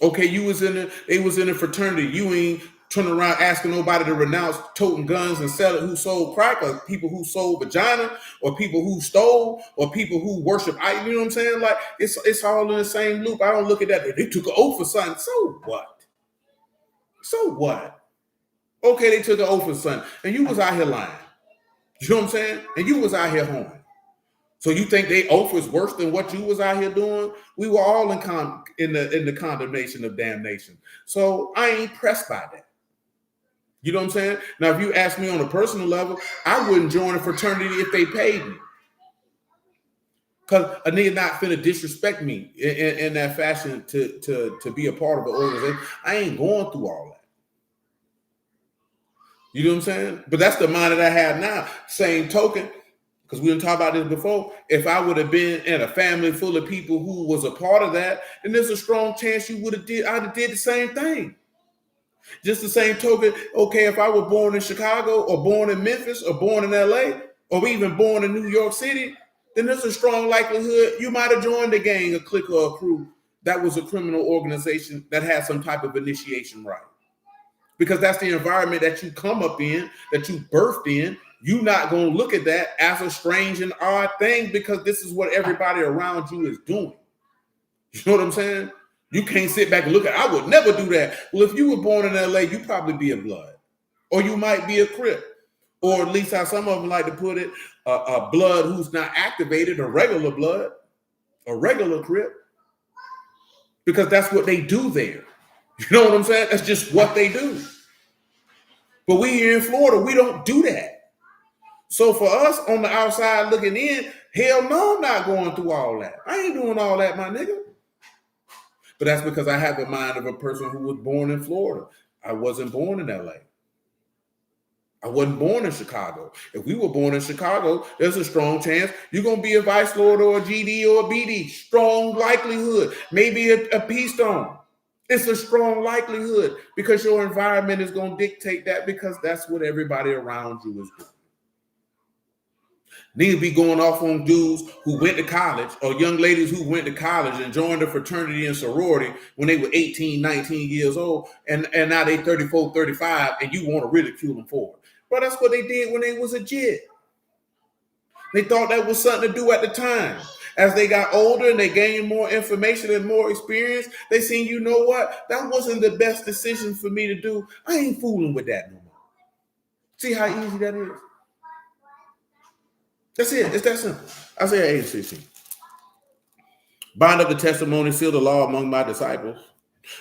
Okay, they was in a fraternity. You ain't turning around asking nobody to renounce toting guns and sell it, who sold crack, or people who sold vagina, or people who stole, or people who worship. You know what I'm saying? Like, it's all in the same loop. I don't look at that. They took an oath for something. So what? So what? Okay, they took an oath for something, and you was out here lying. You know what I'm saying? And you was out here hoeing. So you think they oath is worse than what you was out here doing? We were all in the condemnation of damnation. So I ain't pressed by that. You know what I'm saying? Now, if you ask me on a personal level, I wouldn't join a fraternity if they paid me. Because a nigga not finna disrespect me in that fashion to be a part of an organization. I ain't going through all that. You know what I'm saying? But that's the mind that I have now. Same token, because we didn't talk about this before. If I would have been in a family full of people who was a part of that, then there's a strong chance I'd have did the same thing. Just the same token, okay, if I were born in Chicago or born in Memphis or born in LA or even born in New York City, then there's a strong likelihood you might have joined a gang, a clique, or a crew that was a criminal organization that had some type of initiation right. Because that's the environment that you come up in, that you birthed in. You're not going to look at that as a strange and odd thing, because this is what everybody around you is doing. You know what I'm saying? You can't sit back and look at, I would never do that. Well, if you were born in LA, you probably be a blood. Or you might be a Crip. Or at least how some of them like to put it, a blood who's not activated, a regular blood, a regular Crip. because that's what they do there. You know what I'm saying? That's just what they do. But we here in Florida, we don't do that. So for us on the outside looking in, hell no, I'm not going through all that. I ain't doing all that, my nigga. But that's because I have the mind of a person who was born in Florida. I wasn't born in LA. I wasn't born in Chicago. If we were born in Chicago, there's a strong chance you're going to be a vice lord or a GD or a BD. Strong likelihood. Maybe a P-Stone. It's a strong likelihood because your environment is going to dictate that because that's what everybody around you is doing. Need to be going off on dudes who went to college or young ladies who went to college and joined a fraternity and sorority when they were 18, 19 years old, and now they 34, 35, and you want to ridicule them for it. But that's what they did when they was a jit. They thought that was something to do at the time. As they got older and they gained more information and more experience, they seen, you know what? That wasn't the best decision for me to do. I ain't fooling with that no more. See how easy that is? That's it. It's that simple. Isaiah 8:16. Bind up the testimony, seal the law among my disciples.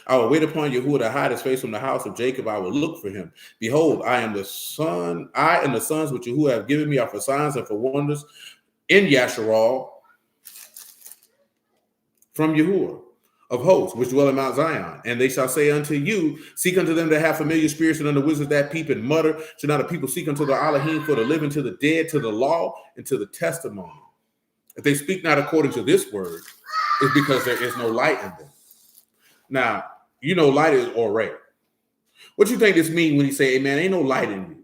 I will wait upon Yahuwah to hide his face from the house of Jacob. I will look for him. Behold, I and the sons which Yahuwah have given me are for signs and for wonders in Yasharal from Yahuwah of hosts, which dwell in Mount Zion. And they shall say unto you, seek unto them that have familiar spirits and unto wizards that peep and mutter. Should not a people seek unto the Elohim for the living, to the dead, to the law, and to the testimony? If they speak not according to this word, it's because there is no light in them. Now, you know light is already. What do you think this means when he say, hey man, ain't no light in you?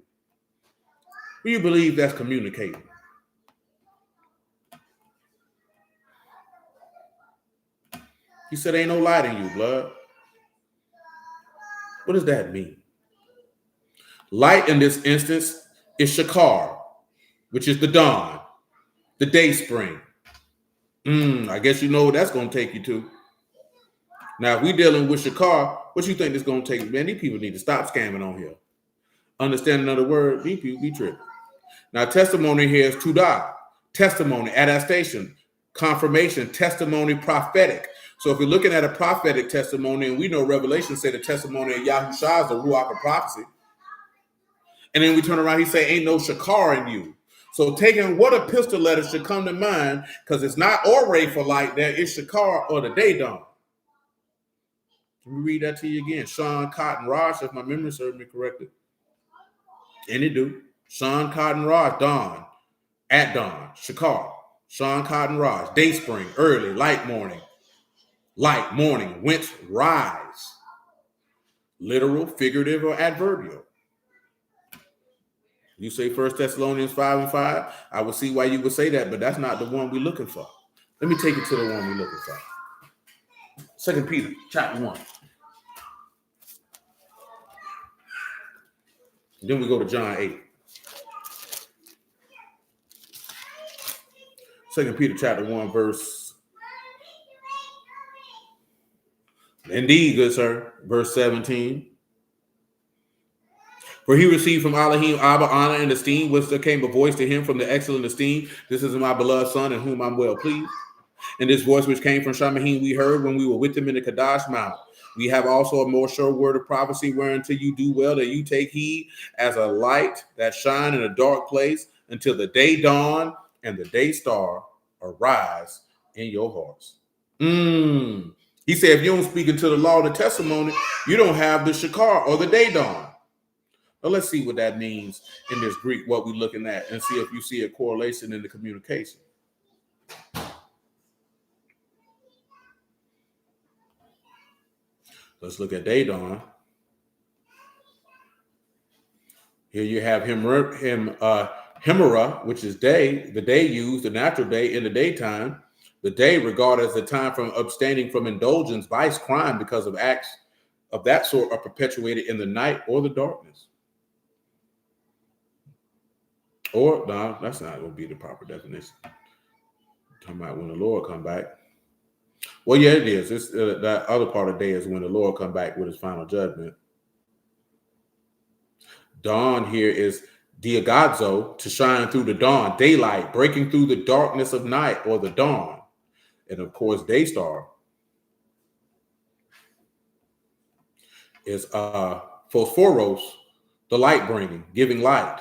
Do you believe that's communicating? He said, ain't no light in you, blood. What does that mean? Light in this instance is Shakar, which is the dawn, the day spring. I guess you know what that's going to take you to. Now, if we're dealing with Shakar, what you think it's going to take? Man, these people need to stop scamming on here. Understand another word? These people be tripping. Now, testimony here is Tudah, testimony, attestation, confirmation, testimony, prophetic. So if you're looking at a prophetic testimony, and we know Revelation say the testimony of Yahushua is the Ruach of prophecy. And then we turn around, he say, ain't no Shakar in you. So taking what epistle letter should come to mind, because it's not already for light there, it's Shakar or the day dawn. Let me read that to you again. Sean Cotton Raj, if my memory serves me correctly. And it do. Sean Cotton Raj, dawn, at dawn, Shakar. Sean Cotton Raj, day spring, early, light, morning, whence rise. Literal, figurative, or adverbial. You say 1 Thessalonians 5:5, I would see why you would say that, but that's not the one we're looking for. Let me take you to the one we're looking for. 2 Peter, chapter 1. Then we go to John 8. 2 Peter chapter 1, verse. Indeed, good sir. Verse 17. For he received from Elohim Abba honor and esteem, which there came a voice to him from the excellent esteem. This is my beloved son, in whom I'm well pleased. And this voice which came from Shamahim we heard when we were with him in the Kadash Mount. We have also a more sure word of prophecy, whereunto you do well that you take heed as a light that shine in a dark place until the day dawn and the day star arise in your hearts. He said, if you don't speak into the law and the testimony, you don't have the Shakar or the day dawn. Well, let's see what that means in this Greek, what we're looking at, and see if you see a correlation in the communication. Let's look at day dawn. Here you have Hemera, which is day, the day used, the natural day in the daytime. The day regarded as the time from abstaining from indulgence, vice, crime, because of acts of that sort are perpetuated in the night or the darkness. Or, no, that's not going to be the proper definition. Talking about when the Lord come back. Well, yeah, it is. It's that other part of the day is when the Lord come back with his final judgment. Dawn here is diagazo, to shine through the dawn, daylight, breaking through the darkness of night or the dawn. And of course, day star is Phosphoros, the light bringing, giving light,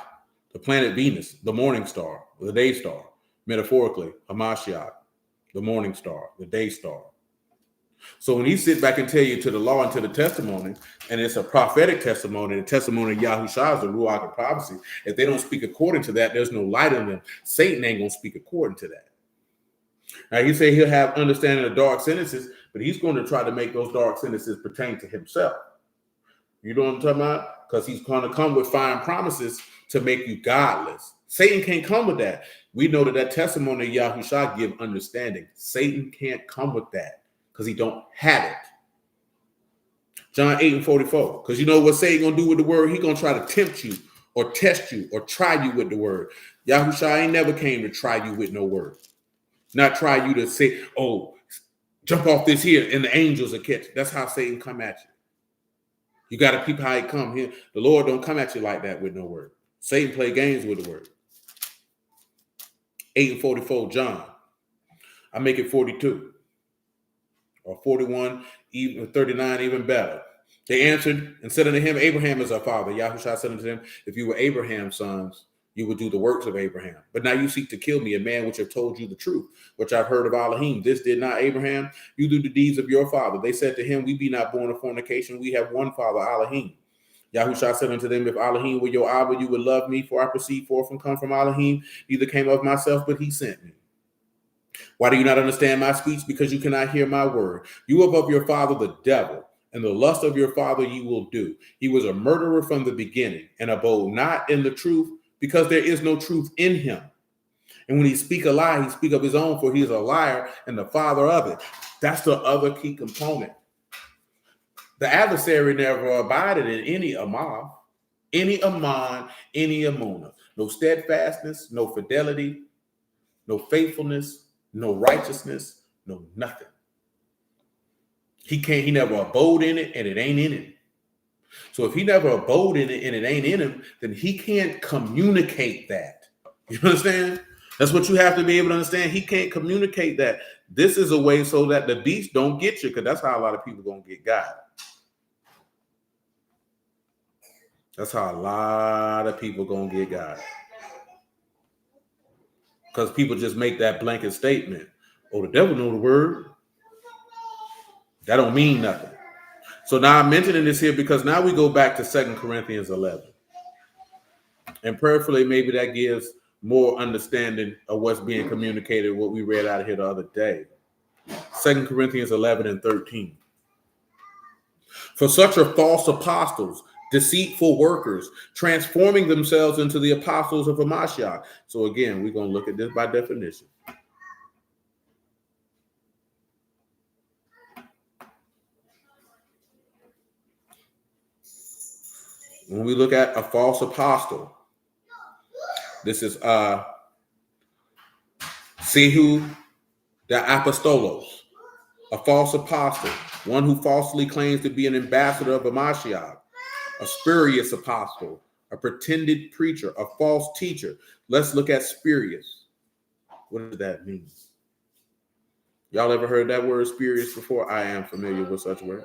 the planet Venus, the morning star, the day star, metaphorically, Hamashiach, the morning star, the day star. So when he sit back and tell you to the law and to the testimony, and it's a prophetic testimony, the testimony of Yahushua is the Ruach of prophecy, if they don't speak according to that, there's no light in them. Satan ain't going to speak according to that. Now, he say he'll have understanding of dark sentences, but he's going to try to make those dark sentences pertain to himself. You know what I'm talking about? Because he's going to come with fine promises to make you godless. Satan can't come with that. We know that testimony of Yahushua give understanding. Satan can't come with that because he don't have it. John 8:44. Because you know what Satan going to do with the word? He going to try to tempt you or test you or try you with the word. Yahushua ain't never came to try you with no word. Not try you to say, oh, jump off this here and the angels will catch you. That's how Satan come at you. You got to peep how he come here. The Lord don't come at you like that with no word. Satan play games with the word. 8:44, John. I make it 42 or 41, even 39, even better. They answered and said unto him, Abraham is our father. Yahushua said unto them, if you were Abraham's sons, you would do the works of Abraham. But now you seek to kill me, a man which have told you the truth, which I've heard of Elohim. This did not Abraham. You do the deeds of your father. They said to him, we be not born of fornication. We have one father, Elohim. Yahushua said unto them, if Elohim were your Abba, you would love me, for I proceed forth and come from Elohim. Neither came of myself, but he sent me. Why do you not understand my speech? Because you cannot hear my word. You are of your father, the devil, and the lust of your father you will do. He was a murderer from the beginning, and abode not in the truth, because there is no truth in him. And when he speak a lie, he speak of his own, for he is a liar and the father of it. That's the other key component. The adversary never abided in any Amah, any Aman, any Amuna. No steadfastness, no fidelity, no faithfulness, no righteousness, no nothing. He never abode in it, and it ain't in him. So if he never abode in it and it ain't in him, then he can't communicate that. You understand? That's what you have to be able to understand. He can't communicate that. This is a way so that the beast don't get you, because that's how a lot of people gonna get God. That's how a lot of people gonna get God. Because people just make that blanket statement. Oh, the devil know the word. That don't mean nothing. So now I'm mentioning this here because now we go back to 2 Corinthians 11. And prayerfully, maybe that gives more understanding of what's being communicated, what we read out of here the other day. 2 Corinthians 11 and 13. For such are false apostles, deceitful workers, transforming themselves into the apostles of Hamashiach. So again, we're going to look at this by definition. When we look at a false apostle, this is Sehu the Apostolos, a false apostle, one who falsely claims to be an ambassador of Hamashiach, a spurious apostle, a pretended preacher, a false teacher. Let's look at spurious. What does that mean? Y'all ever heard that word spurious before? I am familiar with such a word.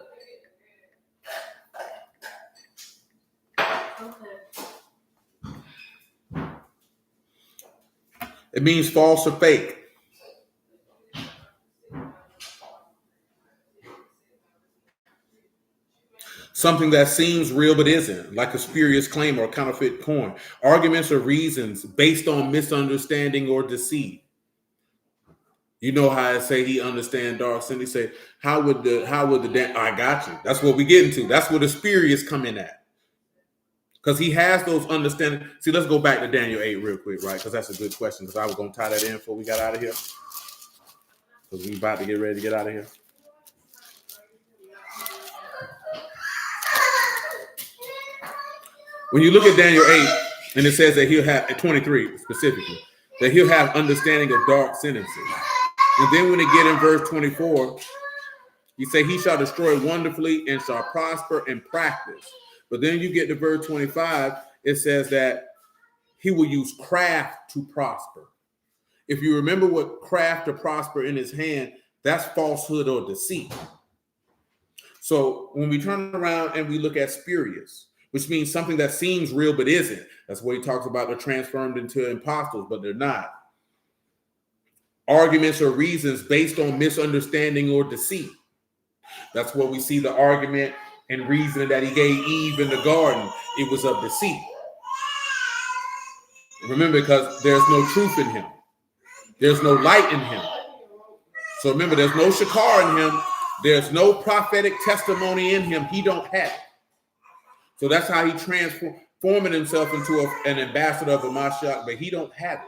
It means false or fake. Something that seems real but isn't, like a spurious claim or a counterfeit coin. Arguments or reasons based on misunderstanding or deceit. You know how I say he understand dark sin. He say, how would the I got you. That's what we get into. That's where the spurious come in at. Because he has those understanding. See, let's go back to Daniel 8 real quick, right? Because that's a good question. Because I was going to tie that in before we got out of here. Because we about to get ready to get out of here. When you look at Daniel 8, and it says that he'll have, at 23 specifically, that he'll have understanding of dark sentences. And then when it get in verse 24, he say he shall destroy wonderfully and shall prosper in practice. But then you get to verse 25, it says that he will use craft to prosper. If you remember what craft to prosper in his hand, that's falsehood or deceit. So when we turn around and we look at spurious, which means something that seems real but isn't, that's what he talks about. They're transformed into impostors, but they're not. Arguments or reasons based on misunderstanding or deceit. That's what we see the argument and reasoning that he gave Eve in the garden. It was of deceit. Remember, because there's no truth in him. There's no light in him. So remember, there's no shakar in him. There's no prophetic testimony in him. He don't have it. So that's how he transforming himself into an ambassador of a Mashiach, but he don't have it.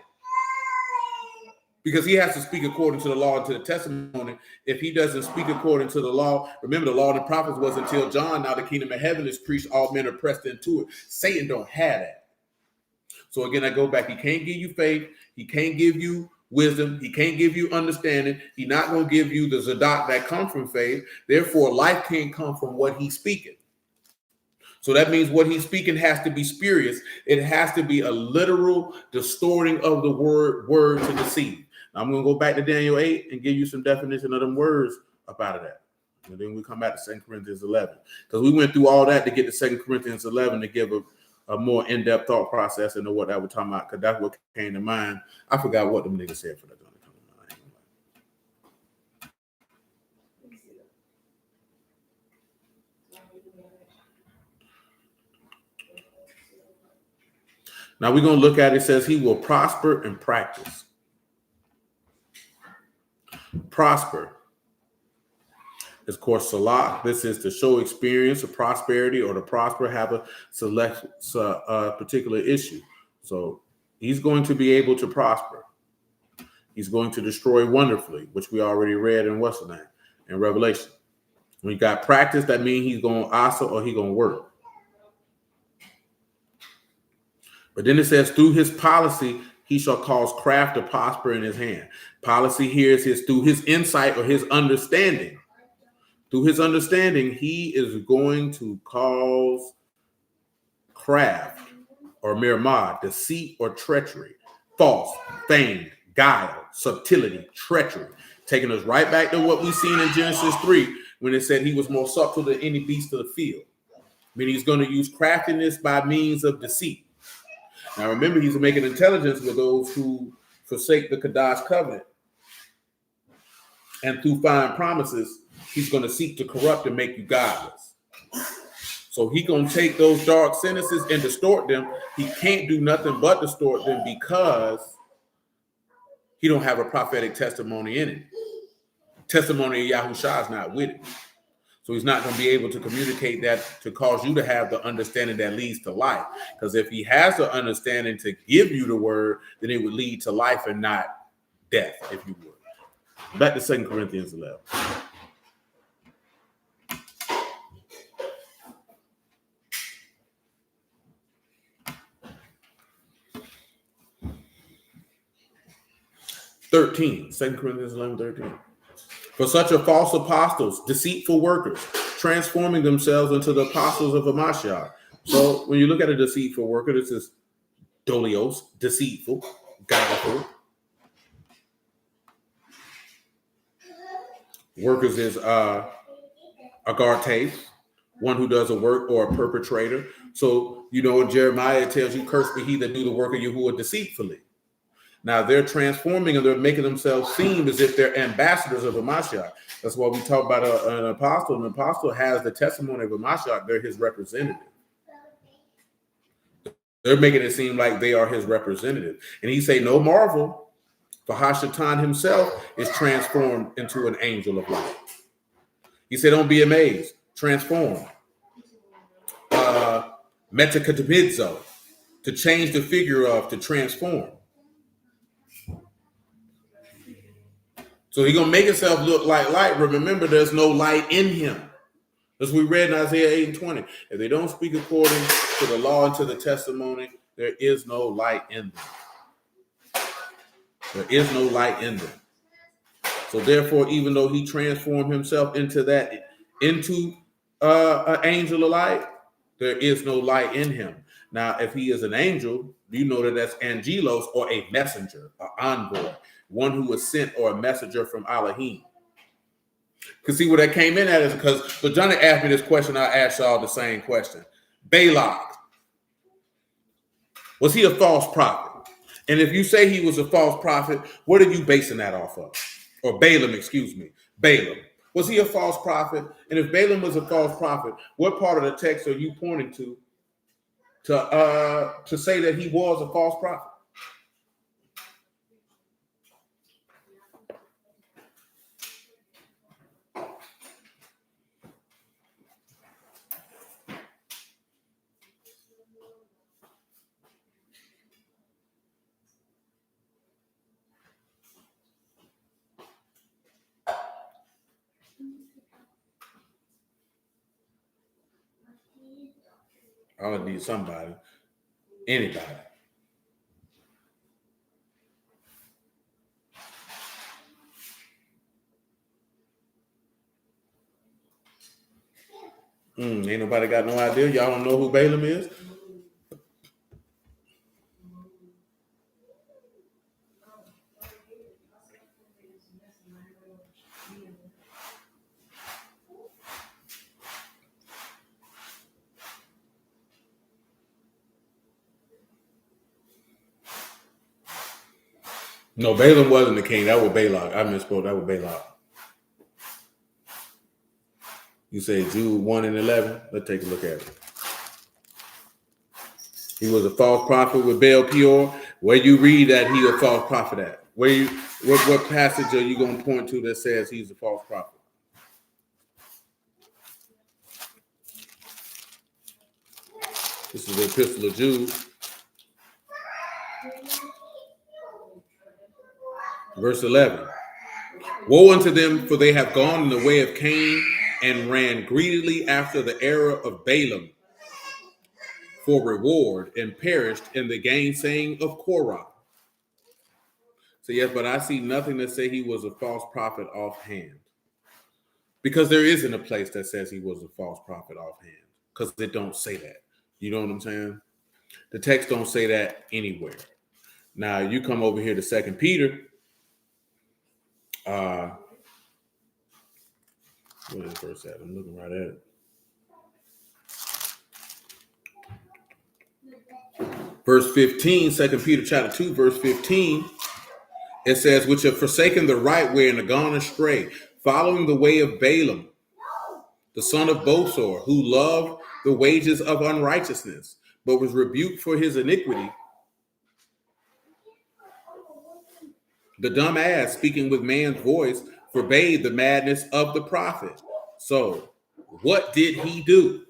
Because he has to speak according to the law and to the testimony. If he doesn't speak according to the law, remember the law and the prophets was until John. Now the kingdom of heaven is preached, all men are pressed into it. Satan don't have that. So again, I go back. He can't give you faith. He can't give you wisdom. He can't give you understanding. He's not going to give you the Zadok that comes from faith. Therefore, life can't come from what he's speaking. So that means what he's speaking has to be spurious. It has to be a literal distorting of the word to deceive. Now, I'm going to go back to Daniel 8 and give you some definition of them words up out of that. And then we come back to 2 Corinthians 11. Because we went through all that to get to 2 Corinthians 11 to give a more in-depth thought process into what that we're talking about. Because that's what came to mind. I forgot what them niggas said for that. Now we're going to look at it. It says he will prosper and practice. Prosper is, of course, salah. This is to show experience of prosperity or to prosper, have a particular issue. So he's going to be able to prosper. He's going to destroy wonderfully, which we already read in what's the name? In Revelation. When you got practice, that means he's going to asa or he's going to work. But then it says, through his policy, he shall cause craft to prosper in his hand. Policy here is through his insight or his understanding. Through his understanding, he is going to cause craft or mirmah, deceit or treachery, false, feigned, guile, subtlety, treachery. Taking us right back to what we seen in Genesis 3 when it said he was more subtle than any beast of the field. I mean, he's going to use craftiness by means of deceit. Now, remember, he's making intelligence with those who forsake the Kadash covenant. And through fine promises, he's going to seek to corrupt and make you godless. So he's going to take those dark sentences and distort them. He can't do nothing but distort them because he don't have a prophetic testimony in it. Testimony of Yahushua is not with it. So he's not going to be able to communicate that to cause you to have the understanding that leads to life. Because if he has the understanding to give you the word, then it would lead to life and not death, if you would. Back to 2 Corinthians 11. (13) 2 Corinthians 11:13. For such are false apostles, deceitful workers, transforming themselves into the apostles of Hamashiach. So when you look at a deceitful worker, this is dolios, deceitful, guileful. Workers is agarte, one who does a work or a perpetrator. So, you know, in Jeremiah, it tells you, cursed be he that do the work of Yahuwah deceitfully. Now they're transforming and they're making themselves seem as if they're ambassadors of a Mashiach. That's why we talk about an apostle. An apostle has the testimony of a Mashiach. They're his representative. They're making it seem like they are his representative. And he say, no marvel, for Hashatan himself is transformed into an angel of light. He said, don't be amazed. Transform. Metakatamidzo, to change the figure of, to transform. So he's going to make himself look like light. But remember, there's no light in him. As we read in Isaiah 8:20. If they don't speak according to the law and to the testimony, there is no light in them. There is no light in them. So therefore, even though he transformed himself into an angel of light, there is no light in him. Now, if he is an angel, you know that that's angelos, or a messenger, an envoy, one who was sent, or a messenger from Elohim. Because see where that came in at is because so Johnny asked me this question, I asked y'all the same question. Balak, was he a false prophet? And if you say he was a false prophet, what are you basing that off of? Or Balaam, excuse me. Balaam. Was he a false prophet? And if Balaam was a false prophet, what part of the text are you pointing to say that he was a false prophet? I would need somebody, anybody. Ain't nobody got no idea. Y'all don't know who Balaam is? No, Balaam wasn't the king. That was Balak. I misspoke. That was Balak. You say Jude 1 and 11? Let's take a look at it. He was a false prophet with Baal Peor. Where you read that he a false prophet at? What passage are you going to point to that says he's a false prophet? This is the Epistle of Jude. Verse 11. Woe unto them, for they have gone in the way of Cain and ran greedily after the error of Balaam for reward and perished in the gainsaying of Korah. So yes, but I see nothing that say he was a false prophet offhand. Because there isn't a place that says he was a false prophet offhand. Because it don't say that. You know what I'm saying? The text don't say that anywhere. Now you come over here to 2 Peter. What is verse at? I'm looking right at it. Verse 15, 2 Peter chapter 2, verse 15, it says, which have forsaken the right way and are gone astray, following the way of Balaam, the son of Bosor, who loved the wages of unrighteousness, but was rebuked for his iniquity. The dumb ass, speaking with man's voice, forbade the madness of the prophet. So, what did he do?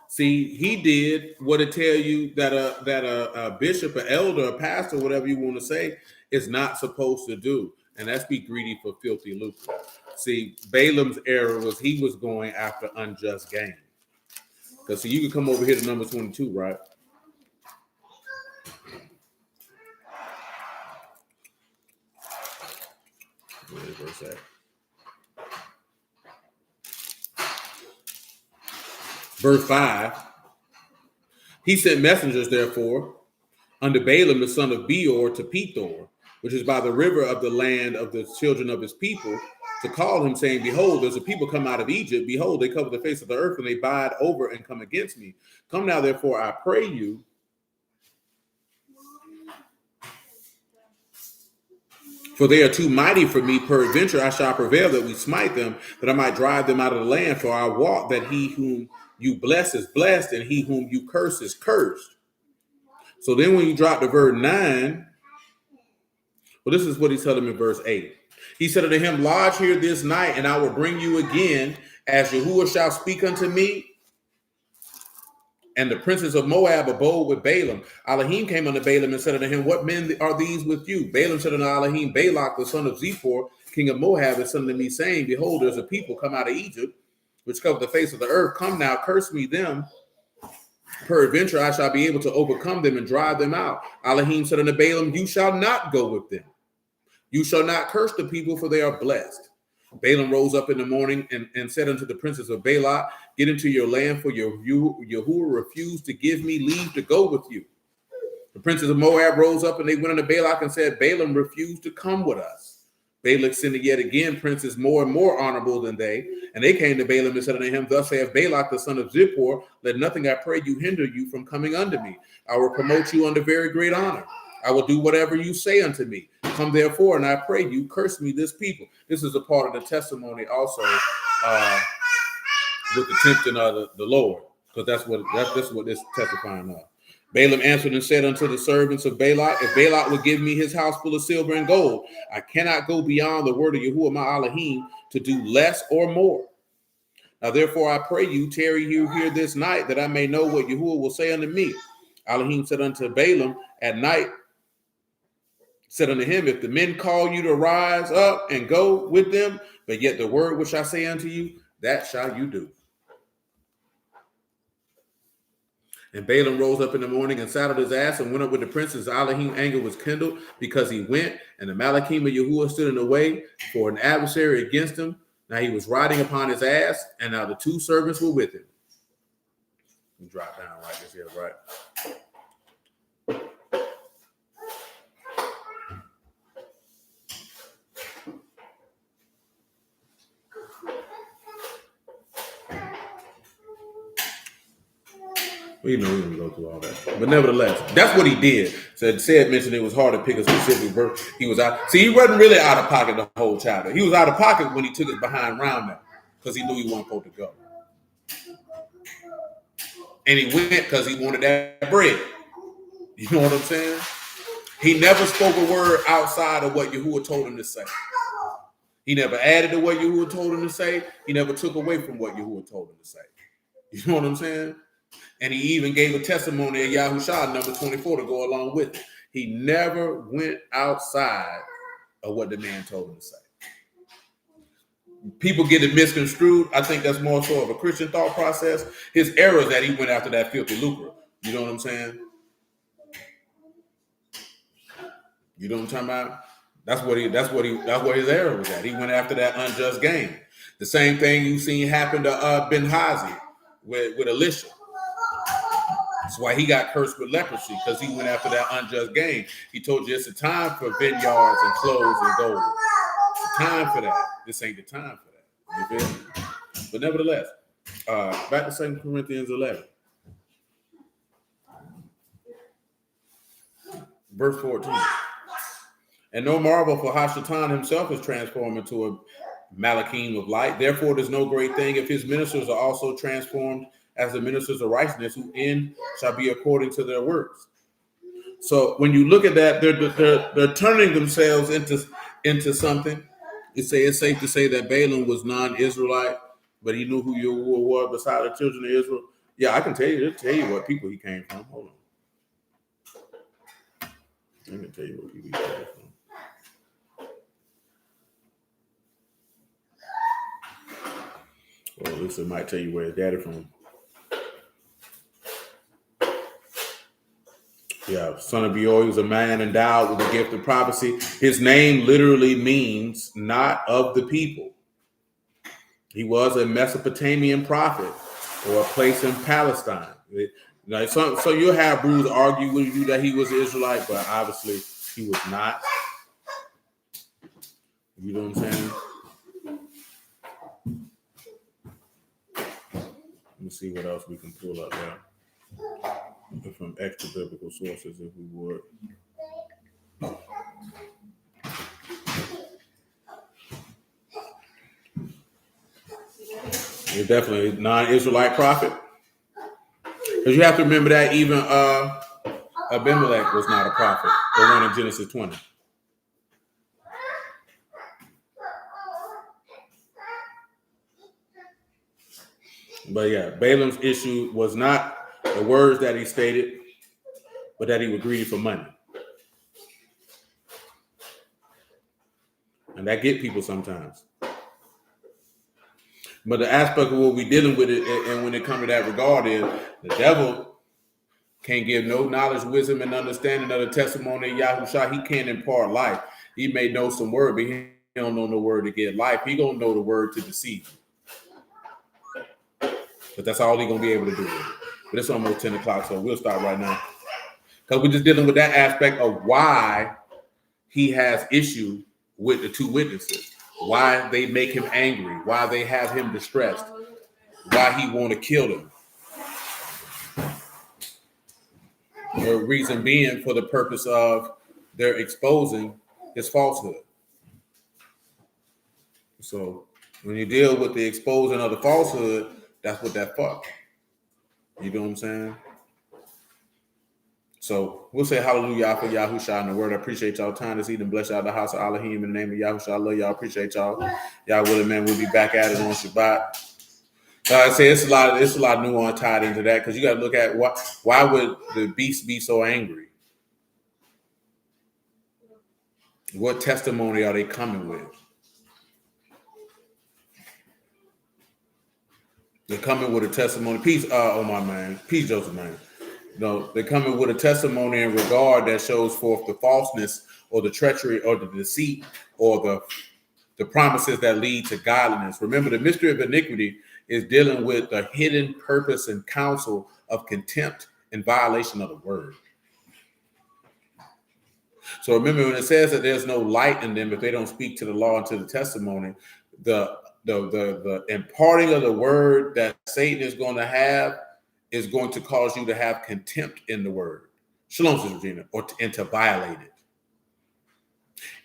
See, he did what it tell you that a bishop, an elder, a pastor, whatever you want to say, is not supposed to do, and that's be greedy for filthy lucre. See, Balaam's error was he was going after unjust gain. Because see, you can come over here to number 22, right? Where's verse at? Verse 5, he sent messengers, therefore, unto Balaam the son of Beor to pt4, which is by the river of the land of the children of his people, to call him, saying, behold, there's a people come out of Egypt. Behold, they cover the face of the earth, and they bide over and come against me. Come now, therefore, I pray you, for they are too mighty for me. Peradventure I shall prevail that we smite them, that I might drive them out of the land. For I wot that he whom you bless is blessed, and he whom you curse is cursed. So then when you drop to verse 9, well, this is what he's telling him in verse 8. He said unto him, lodge here this night, and I will bring you again, as Yahuwah shall speak unto me. And the princes of Moab abode with Balaam. Elohim came unto Balaam and said unto him, what men are these with you? Balaam said unto Elohim, Balak, the son of Zippor, king of Moab, is unto me, saying, behold, there's a people come out of Egypt, which cover the face of the earth. Come now, curse me them. Peradventure I shall be able to overcome them and drive them out. Elohim said unto Balaam, you shall not go with them. You shall not curse the people, for they are blessed. Balaam rose up in the morning and said unto the princes of Balak, get into your land, for Yahuwah refused to give me leave to go with you. The princes of Moab rose up and they went unto Balak and said, Balaam refused to come with us. Balak sent yet again princes more and more honorable than they, and they came to Balaam and said unto him, Thus saith Balak the son of Zippor, Let nothing, I pray you, hinder you from coming unto me. I will promote you unto very great honor. I will do whatever you say unto me. Come therefore, and I pray you, curse me this people. This is a part of the testimony also with the tempting of the Lord, because that's what this testifying of. Balaam answered and said unto the servants of Balak, If Balak would give me his house full of silver and gold, I cannot go beyond the word of Yahuwah my Elohim to do less or more. Now therefore I pray you, tarry you here this night, that I may know what Yahuwah will say unto me. Elohim said unto Balaam at night, said unto him, If the men call you to rise up and go with them, but yet the word which I say unto you, that shall you do. And Balaam rose up in the morning and saddled his ass and went up with the princes. Elohim's anger was kindled because he went, and the Malachim of Yahuwah stood in the way for an adversary against him. Now he was riding upon his ass, and now the two servants were with him. You drop down right this here, right? We know we didn't go through all that. But nevertheless, that's what he did. Said mentioned it was hard to pick a specific verse. He was out. See, he wasn't really out of pocket the whole chapter. He was out of pocket when he took it behind round now, because he knew he wasn't supposed to go. And he went because he wanted that bread. You know what I'm saying? He never spoke a word outside of what Yahuwah told him to say. He never added to what Yahuwah told him to say. He never took away from what Yahuwah told him to say. You know what I'm saying? And he even gave a testimony of Yahushua, number 24, to go along with it. He never went outside of what the man told him to say. People get it misconstrued. I think that's more so of a Christian thought process. His error is that he went after that filthy lucre. You know what I'm saying? You know what I'm talking about? That's what his error was at. He went after that unjust gain. The same thing you've seen happen to Ben-Hazi with Elisha. That's why he got cursed with leprosy, because he went after that unjust gain. He told you it's a time for vineyards and clothes and gold. It's a time for that. This ain't the time for that. You feel me? But nevertheless, back to 2 Corinthians 11. Verse 14. And no marvel, for Hashatan himself is transformed into a Malachim of light. Therefore, it is no great thing if his ministers are also transformed as the ministers of righteousness, whose end shall be according to their works. So when you look at that, they're turning themselves into something. It's safe to say that Balaam was non-Israelite, but he knew who Yahuwah was beside the children of Israel. Yeah, I can tell you what people he came from. Hold on. Let me tell you what people he came from. Or at least it might tell you where his daddy from. Yeah, son of Beor, he was a man endowed with the gift of prophecy. His name literally means not of the people. He was a Mesopotamian prophet, or a place in Palestine. So you'll have Bruce argue with you that he was an Israelite, but obviously he was not. You know what I'm saying? Let me see what else we can pull up there from extra biblical sources, if we would. You're definitely a non-Israelite prophet, because you have to remember that even Abimelech was not a prophet. The one in Genesis 20. But yeah, Balaam's issue was not the words that he stated, but that he was greedy for money. And that get people sometimes. But the aspect of what we're dealing with it, and when it comes to that regard, is the devil can't give no knowledge, wisdom, and understanding of the testimony of Yahushua. He can't impart life. He may know some word, but he don't know no word to get life. He gonna know the word to deceive. But that's all he gonna be able to do. But it's almost 10 o'clock, so we'll start right now. Because we're just dealing with that aspect of why he has issue with the two witnesses. Why they make him angry, why they have him distressed, why he want to kill them. The reason being for the purpose of they're exposing his falsehood. So when you deal with the exposing of the falsehood, that's what that for. You know what I'm saying? So we'll say hallelujah for Yahushua in the word. I appreciate y'all time this evening. Bless y'all the house of Elohim in the name of Yahushua. I love y'all. Appreciate y'all. Y'all willing, man. We'll be back at it on Shabbat. I say it's a lot of nuance tied into that, because you got to look at why would the beast be so angry? What testimony are they coming with? They're coming with a testimony. Peace, oh my man. Peace, Joseph, man. No, they're coming with a testimony in regard that shows forth the falseness or the treachery or the deceit or the promises that lead to godliness. Remember, the mystery of iniquity is dealing with the hidden purpose and counsel of contempt and violation of the word. So remember, when it says that there's no light in them if they don't speak to the law and to the testimony, the imparting of the word that Satan is going to have is going to cause you to have contempt in the word. Shalom, Sister Regina, and to violate it.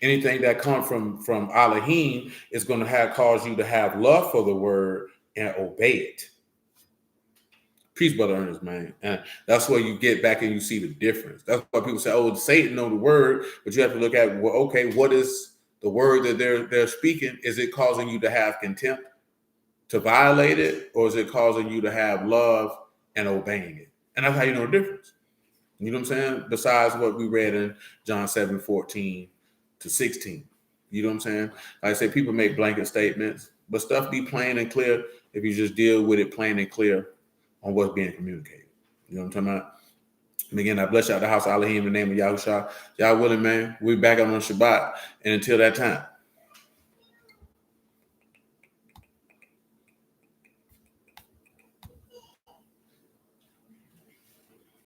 Anything that comes from Elohim is going to cause you to have love for the word and obey it. Peace, Brother Ernest, man. And that's where you get back and you see the difference. That's why people say, oh, Satan know the word, but you have to look at, well, okay, what is the word that they're speaking? Is it causing you to have contempt, to violate it, or is it causing you to have love and obeying it? And that's how you know the difference. You know what I'm saying? Besides what we read in John 7:14 to 16. You know what I'm saying? Like I say, people make blanket statements, but stuff be plain and clear if you just deal with it plain and clear on what's being communicated. You know what I'm talking about? And again, I bless y'all the house of Elohim in the name of Yahushua. Y'all willing, man. We'll be back on Shabbat. And until that time.